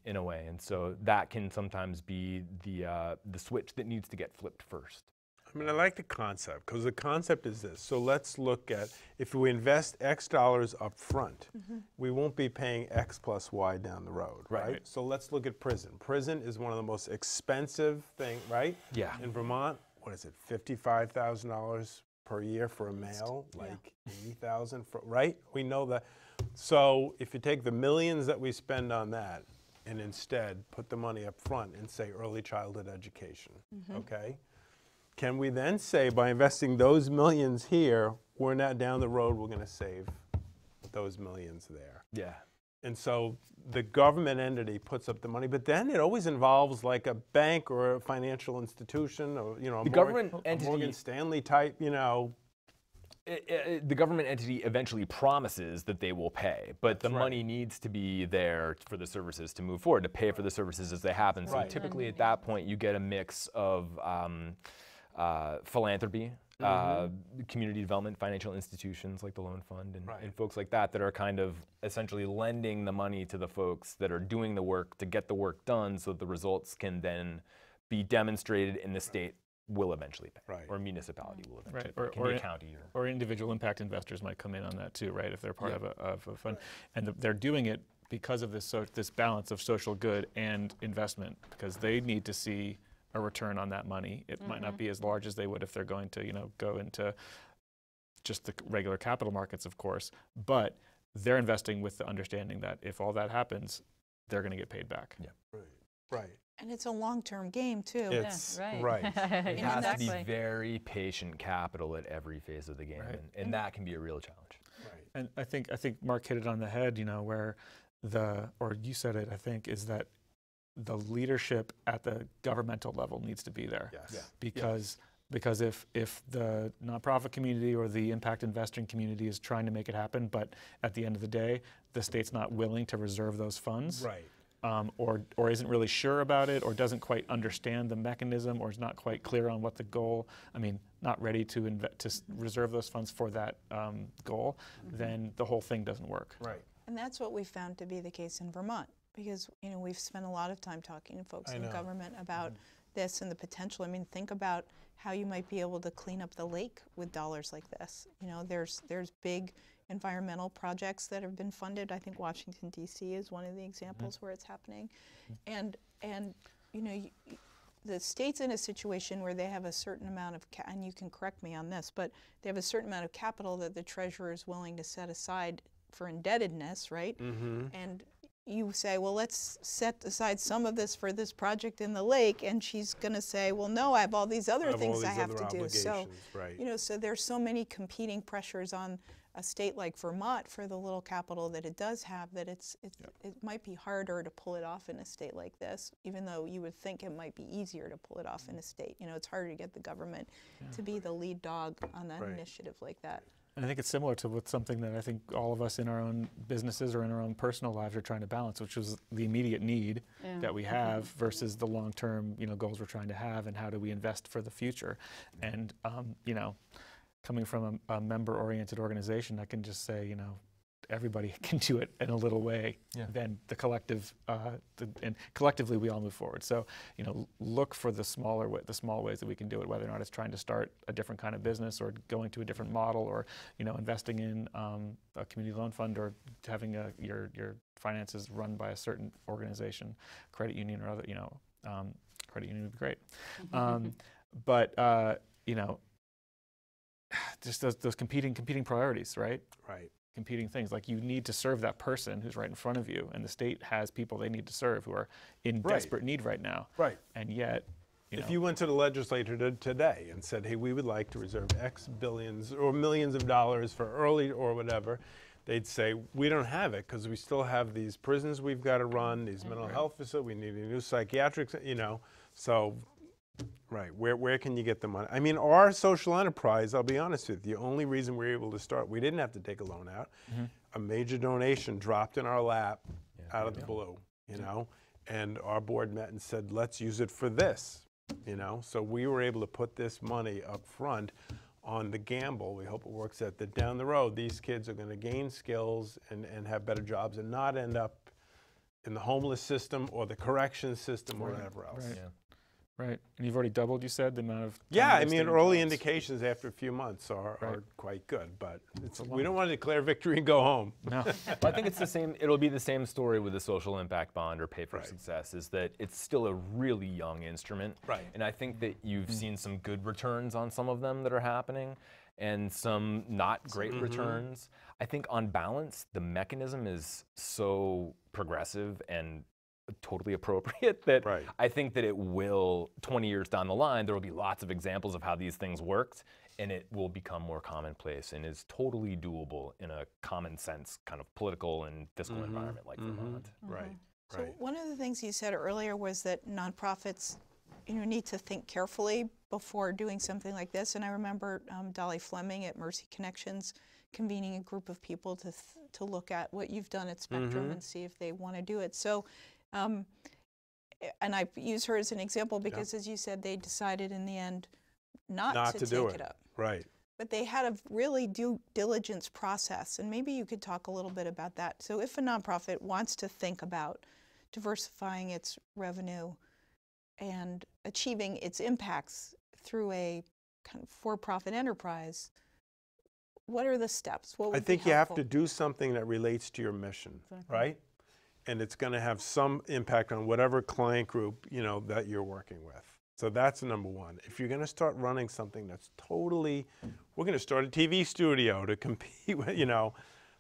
in a way. And so that can sometimes be the switch that needs to get flipped first.
I mean, I like the concept, because the concept is this. So let's look at, if we invest X dollars up front, we won't be paying X plus Y down the road, right? So let's look at prison. Prison is one of the most expensive things, right?
Yeah.
In Vermont, what is it, $55,000 per year for a male, like $80,000 for, right? We know that. So if you take the millions that we spend on that and instead put the money up front and say early childhood education, okay? Can we then say, by investing those millions here, we're not down the road, we're going to save those millions there?
Yeah.
And so the government entity puts up the money, but then it always involves like a bank or a financial institution, or a Morgan Stanley type,
the government entity eventually promises that they will pay, but the money needs to be there for the services to move forward, to pay for the services as they happen. So typically at that point you get a mix of philanthropy, community development financial institutions like the Loan Fund, and folks like that are kind of essentially lending the money to the folks that are doing the work to get the work done, so that the results can then be demonstrated and the state will eventually pay, or municipality will eventually pay. It can be a county or
individual impact investors might come in on that too, right? If they're part of a fund, and they're doing it because of this balance of social good and investment, because they need to see a return on that money. It might not be as large as they would if they're going to, go into just the regular capital markets, of course, but they're investing with the understanding that if all that happens, they're going to get paid back.
Yeah. Right.
And it's a long-term game too.
It's
right.
It has to be very patient capital at every phase of the game, and that can be a real challenge.
Right.
And I think Mark hit it on the head, you know, where or you said it, I think, is that the leadership at the governmental level needs to be there.
Yes.
Yeah.
Because if the nonprofit community or the impact investing community is trying to make it happen, but at the end of the day, the state's not willing to reserve those funds,
Right.
or isn't really sure about it, or doesn't quite understand the mechanism, or is not quite clear on what the goal, not ready to reserve those funds for that goal, then the whole thing doesn't work.
Right.
And that's what we found to be the case in Vermont, because we've spent a lot of time talking to folks in government about this and the potential. Think about how you might be able to clean up the lake with dollars like this. There's big environmental projects that have been funded. I think Washington D.C. is one of the examples where it's happening, and the state's in a situation where they have a certain amount of, and you can correct me on this, but they have a certain amount of capital that the treasurer is willing to set aside for indebtedness, right? And you say, well, let's set aside some of this for this project in the lake, and she's going to say, well, no, I have all these other things I have to do. So,
right.
So there's so many competing pressures on a state like Vermont for the little capital that it does have that it might be harder to pull it off in a state like this, even though you would think it might be easier to pull it off in a state. It's harder to get the government to be the lead dog on an initiative like that.
And I think it's similar to something that I think all of us in our own businesses or in our own personal lives are trying to balance, which is the immediate need that we have versus the long-term, goals we're trying to have, and how do we invest for the future. And coming from a member-oriented organization, I can just say, everybody can do it in a little way. Then the collective, and collectively we all move forward. So, look for the small ways that we can do it, whether or not it's trying to start a different kind of business, or going to a different model, or investing in a community loan fund, or having your finances run by a certain organization, credit union or other. Credit union would be great, but just those competing priorities, right?
Right.
Competing things, like you need to serve that person who's right in front of you, and the state has people they need to serve who are in desperate need right now.
Right.
And yet,
if you went to the legislature today and said, hey, we would like to reserve X billions or millions of dollars for early or whatever, they'd say, we don't have it because we still have these prisons we've got to run, these mental health facilities, we need a new psychiatric, so. Right, where can you get the money? Our social enterprise, I'll be honest with you, the only reason we were able to start, we didn't have to take a loan out. A major donation dropped in our lap out of the blue, and our board met and said, let's use it for this, So we were able to put this money up front on the gamble. We hope it works out that down the road, these kids are going to gain skills and have better jobs and not end up in the homeless system or the corrections system or whatever else.
Right. Right, and you've already doubled, you said, the amount of
early indications after a few months are quite good, but we don't want to declare victory and go home.
No.
I think it's the same. It'll be the same story with the social impact bond or pay for success. Is that it's still a really young instrument, and I think that you've seen some good returns on some of them that are happening, and some not great returns. I think on balance, the mechanism is so progressive and totally appropriate that I think that it will, 20 years down the line, there will be lots of examples of how these things worked, and it will become more commonplace and is totally doable in a common sense kind of political and fiscal environment like Vermont.
So one of the things you said earlier was that nonprofits need to think carefully before doing something like this, and I remember Dolly Fleming at Mercy Connections convening a group of people to look at what you've done at Spectrum and see if they want to do it. So and I use her as an example because, as you said, they decided in the end not to take it up.
Right.
But they had a really due diligence process, and maybe you could talk a little bit about that. So if a nonprofit wants to think about diversifying its revenue and achieving its impacts through a kind of for-profit enterprise, what are the steps? What would
I think
be
you have
helpful?
to do something that relates to your mission, right? And it's going to have some impact on whatever client group, that you're working with. So that's number one. If you're going to start running something that's totally, we're going to start a TV studio to compete with,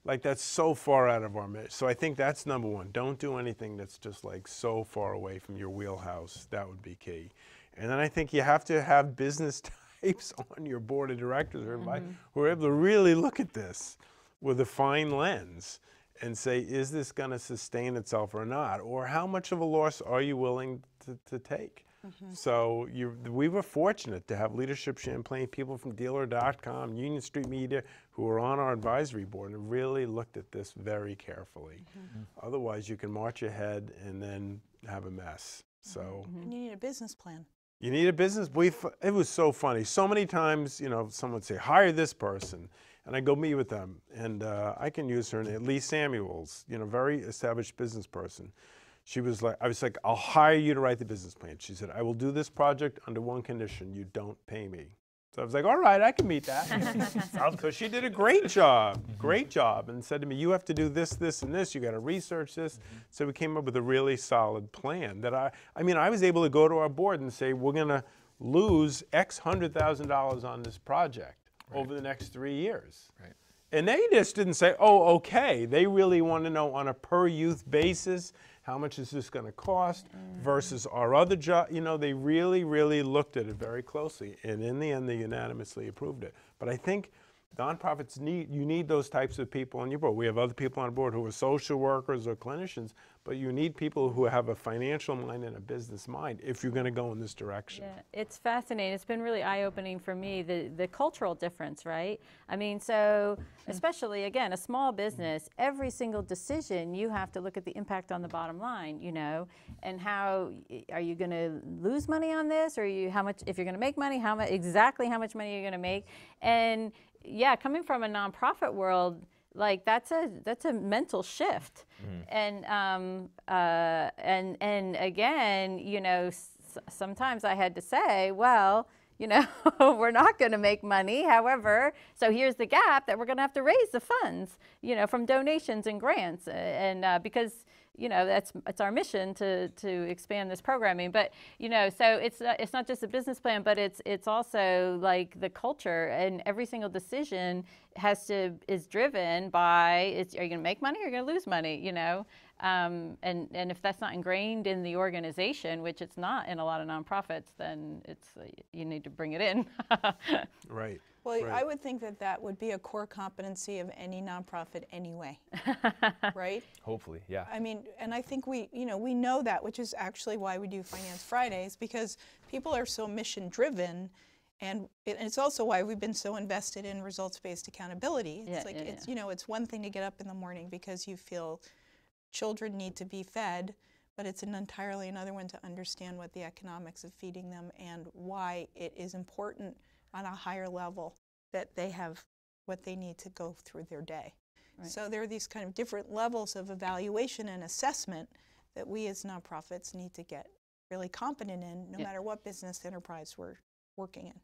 like that's so far out of our mission. So I think that's number one. Don't do anything that's just like so far away from your wheelhouse. That would be key. And then I think you have to have business types on your board of directors or everybody who are able to really look at this. with a fine lens and say, is this going to sustain itself or not? Or how much of a loss are you willing to take? So we were fortunate to have Leadership Champlain, people from Dealer.com, Union Street Media, who were on our advisory board and really looked at this very carefully. Otherwise, you can march ahead and then have a mess. So
And you need a business plan.
you need a business. It was so funny. So many times, you know, someone would say, hire this person. And I go meet with them. And I can use her name, Lee Samuels, you know, very established business person. She was like, I was like, I'll hire you to write the business plan. She said, I will do this project under one condition: you don't pay me. So I was like, all right, I can meet that. So she did a great job, and said to me, you have to do this, this, and this. You got to research this. So we came up with a really solid plan that I mean, I was able to go to our board and say, we're going to lose X $100,000 on this project over the next 3 years.
Right.
And they just didn't say, oh, okay. They really want to know on a per youth basis, how much is this going to cost versus our other job? You know, they really, really looked at it very closely. And in the end, they unanimously approved it. But I think nonprofits you need those types of people on your board. We have other people on board who are social workers or clinicians, but you need people who have a financial mind and a business mind if you're going to go in this direction.
Yeah, it's fascinating. It's been really eye-opening for me, the cultural difference, right? I mean, so especially, again, a small business, every single decision, you have to look at the impact on the bottom line, you know, and how, are you going to lose money on this? Or how much, if you're going to make money, exactly how much money you're going to make? And yeah, coming from a nonprofit world, like that's a mental shift, and again, you know, sometimes I had to say, well, you know, we're not going to make money. However, so here's the gap that we're going to have to raise the funds, you know, from donations and grants, and because, you know, it's our mission to expand this programming. But, you know, so it's not just a business plan, but it's also like the culture, and every single decision is driven by, are you going to make money or are you going to lose money, you know? And if that's not ingrained in the organization, which it's not in a lot of nonprofits, then you need to bring it in.
Right.
Well,
right.
I would think that would be a core competency of any nonprofit anyway, right?
Hopefully, yeah.
I mean, and I think we know that, which is actually why we do Finance Fridays, because people are so mission driven, and it's also why we've been so invested in results-based accountability. It's you know, it's one thing to get up in the morning because you feel children need to be fed, but it's entirely another one to understand what the economics of feeding them and why it is important on a higher level that they have what they need to go through their day. Right. So there are these kind of different levels of evaluation and assessment that we as nonprofits need to get really competent in, no matter what business enterprise we're working in.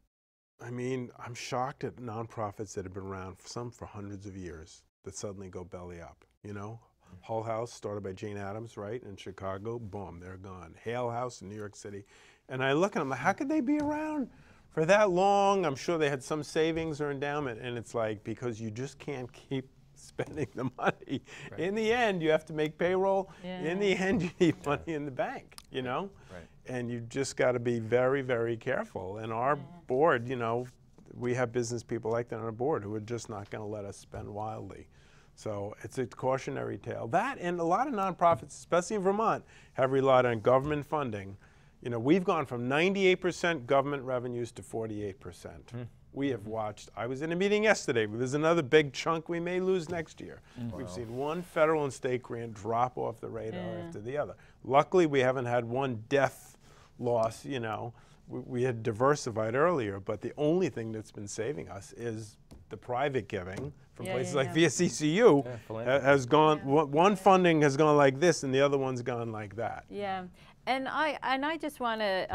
I mean, I'm shocked at nonprofits that have been around, some for hundreds of years, that suddenly go belly up, you know? Hull House, started by Jane Addams, right, in Chicago, boom, they're gone. Hale House in New York City. And I look at them, how could they be around for that long? I'm sure they had some savings or endowment, and it's like, because you just can't keep spending the money. Right. In the end, you have to make payroll. Yeah. In the end, you need money in the bank, you know? Right. And you just got to be very, very careful. And our board, you know, we have business people like that on our board who are just not going to let us spend wildly. So it's a cautionary tale. That, and a lot of nonprofits, especially in Vermont, have relied on government funding. You know, we've gone from 98% government revenues to 48%. We have watched, I was in a meeting yesterday, there's another big chunk we may lose next year. We've seen one federal and state grant drop off the radar after the other. Luckily, we haven't had one death loss, you know. We had diversified earlier, but the only thing that's been saving us is the private giving from places like VSCCU has gone, one funding has gone like this and the other one's gone like that.
Yeah, and I just want to,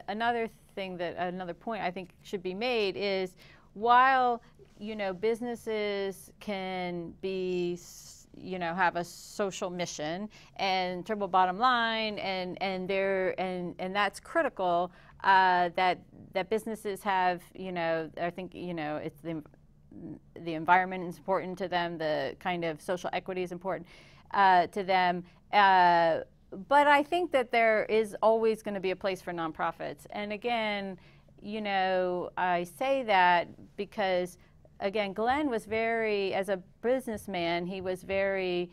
another point I think should be made is, while, you know, businesses can be, you know, have a social mission and triple bottom line, and that's critical, that businesses have, you know, I think, you know, it's the environment is important to them, the kind of social equity is important to them, but I think that there is always going to be a place for nonprofits. And again, you know, I say that because again, Glenn was very, as a businessman, he was very,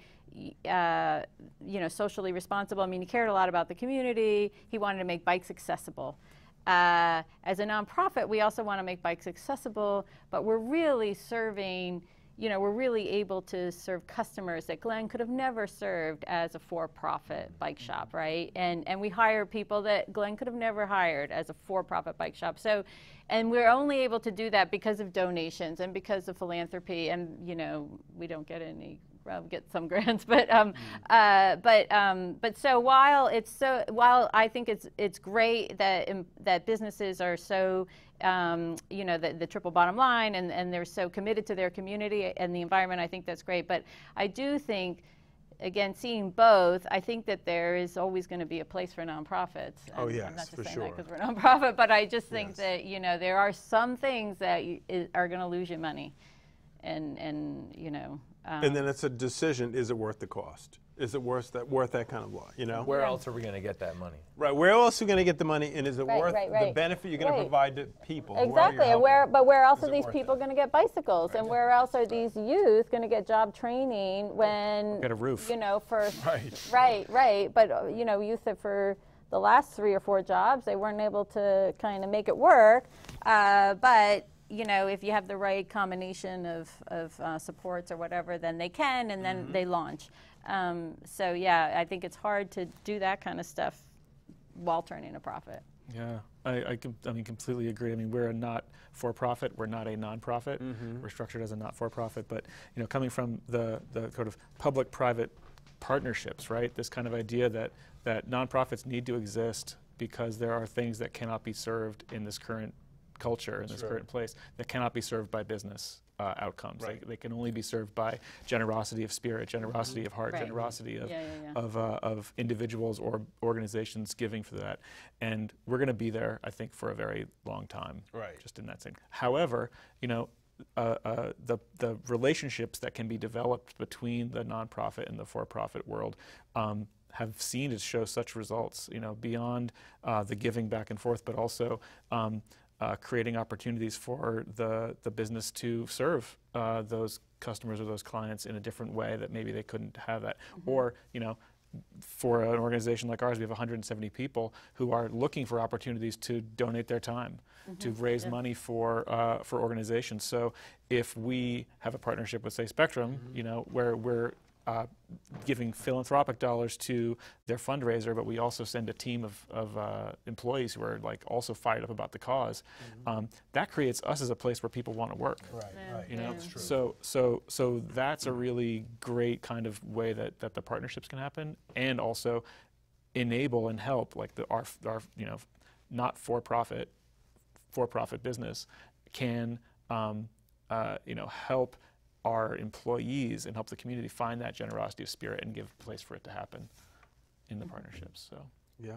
socially responsible. I mean, he cared a lot about the community. He wanted to make bikes accessible. As a nonprofit, we also want to make bikes accessible, but we're really serving, we're really able to serve customers that Glenn could have never served as a for-profit bike shop, right? And we hire people that Glenn could have never hired as a for-profit bike shop. So, and we're only able to do that because of donations and because of philanthropy. And we don't get any. Well, get some grants, but so while I think it's great that businesses are so the triple bottom line and they're so committed to their community and the environment, I think that's great. But I do think, again, seeing both, I think that there is always going to be a place for nonprofits.
Oh,
and
yes,
I'm not just
for
saying
sure.
that because we're a nonprofit, but I just think
Yes.
that that there are some things that are going to lose you money, and
And then it's a decision: is it worth the cost? Is it worth that kind of law?
Where else are we going to get that money?
Right. Where else are you going to get the money, and is it worth the
right.
benefit you're going to
Right.
provide to people?
Exactly, and where else
Is
are
it
these
worth
people
it?
going to get bicycles, and where else are these youth going to get job training when
Get a roof.
For
Right.
right, but youth that for the last 3 or 4 jobs they weren't able to kind of make it work, but if you have the right combination of supports or whatever, then they can, and then they launch. So yeah, I think it's hard to do that kind of stuff while turning a profit.
Yeah, I completely agree. I mean, we're a not-for-profit. We're not a nonprofit. We're structured as a not-for-profit. But coming from the sort of public-private partnerships, right? This kind of idea that nonprofits need to exist because there are things that cannot be served in this current culture, in this current place, that cannot be served by business outcomes.
Right.
They can only be served by generosity of spirit, generosity of heart,
Right.
generosity of
Yeah.
of individuals or organizations giving for that. And we're going to be there, I think, for a very long time.
Right.
Just in that sense. However, the relationships that can be developed between the nonprofit and the for-profit world have seen to show such results. Beyond the giving back and forth, but also creating opportunities for the business to serve those customers or those clients in a different way that maybe they couldn't have that. Or, for an organization like ours, we have 170 people who are looking for opportunities to donate their time, to raise money for organizations. So if we have a partnership with, say, Spectrum, where we're giving philanthropic dollars to their fundraiser, but we also send a team of employees who are also fired up about the cause. That creates us as a place where people want to work.
Right.
That's true. So that's a really great kind of way that the partnerships can happen, and also enable and help our not for-profit business can help our employees and help the community find that generosity of spirit and give a place for it to happen in the partnerships. So
Yeah.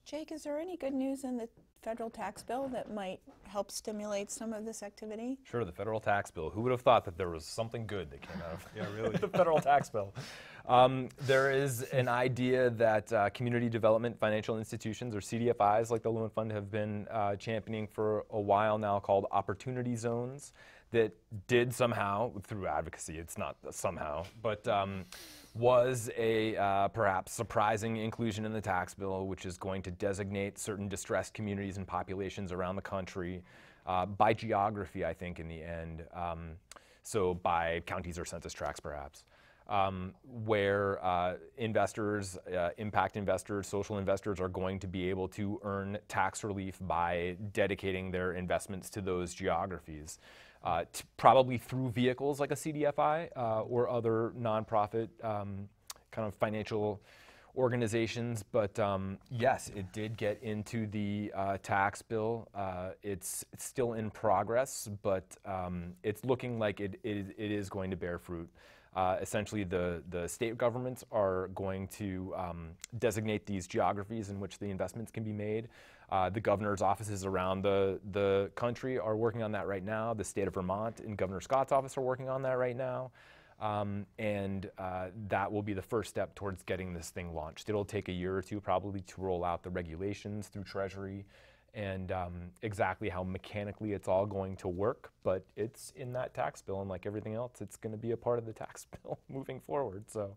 Jake, is there any good news in the federal tax bill that might help stimulate some of this activity?
Sure, the federal tax bill. Who would have thought that there was something good that came out of
Yeah, really.
the federal tax bill? There is an idea that community development financial institutions, or CDFIs, like the Loan Fund, have been championing for a while now, called opportunity zones, that did somehow, through advocacy, it's not somehow, but was a perhaps surprising inclusion in the tax bill, which is going to designate certain distressed communities and populations around the country by geography, I think, in the end. So by counties or census tracts, perhaps. Where investors, impact investors, social investors are going to be able to earn tax relief by dedicating their investments to those geographies. Probably through vehicles like a CDFI or other nonprofit kind of financial organizations. But yes, it did get into the tax bill. It's still in progress, but it's looking like it is going to bear fruit. Essentially, the state governments are going to designate these geographies in which the investments can be made. The governor's offices around the country are working on that right now. The state of Vermont and Governor Scott's office are working on that right now. And that will be the first step towards getting this thing launched. It'll take a year or two probably to roll out the regulations through Treasury and exactly how mechanically it's all going to work, but it's in that tax bill, and like everything else, it's going to be a part of the tax bill moving forward. So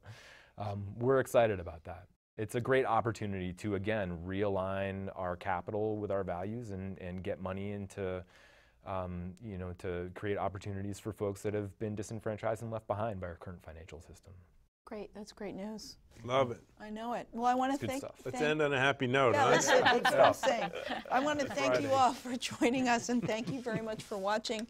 we're excited about that. It's a great opportunity to, again, realign our capital with our values and get money into, you know, to create opportunities for folks that have been disenfranchised and left behind by our current financial system.
Great, that's great news.
Love it.
I know it. Well, I want to
Good
thank.
stuff.
Let's end on a happy note,
Yeah,
huh?
that's it. That's what I'm saying. I want to thank you all for joining us, and thank you very much for watching.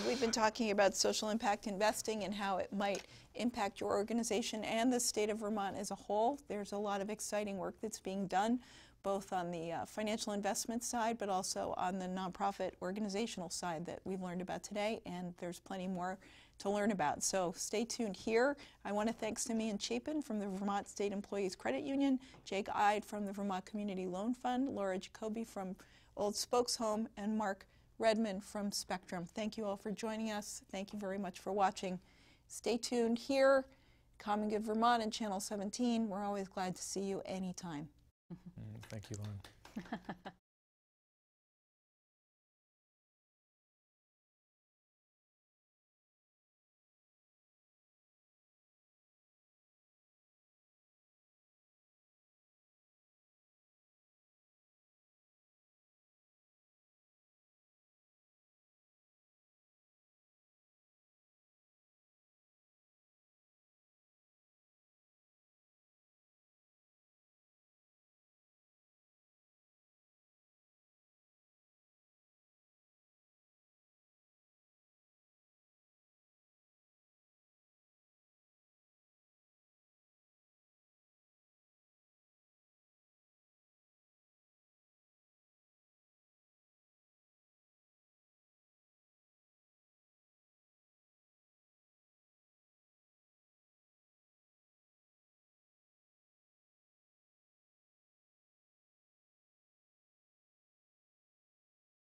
We've been talking about social impact investing and how it might impact your organization and the state of Vermont as a whole. There's a lot of exciting work that's being done, both on the financial investment side, but also on the nonprofit organizational side that we've learned about today, and there's plenty more to learn about. So stay tuned here. I want to thank Simeon Chapin from the Vermont State Employees Credit Union, Jake Ide from the Vermont Community Loan Fund, Laura Jacoby from Old Spokes Home, and Mark Redmond from Spectrum. Thank you all for joining us. Thank you very much for watching. Stay tuned here, Common Good Vermont and Channel 17. We're always glad to see you anytime.
Thank you, Lauren.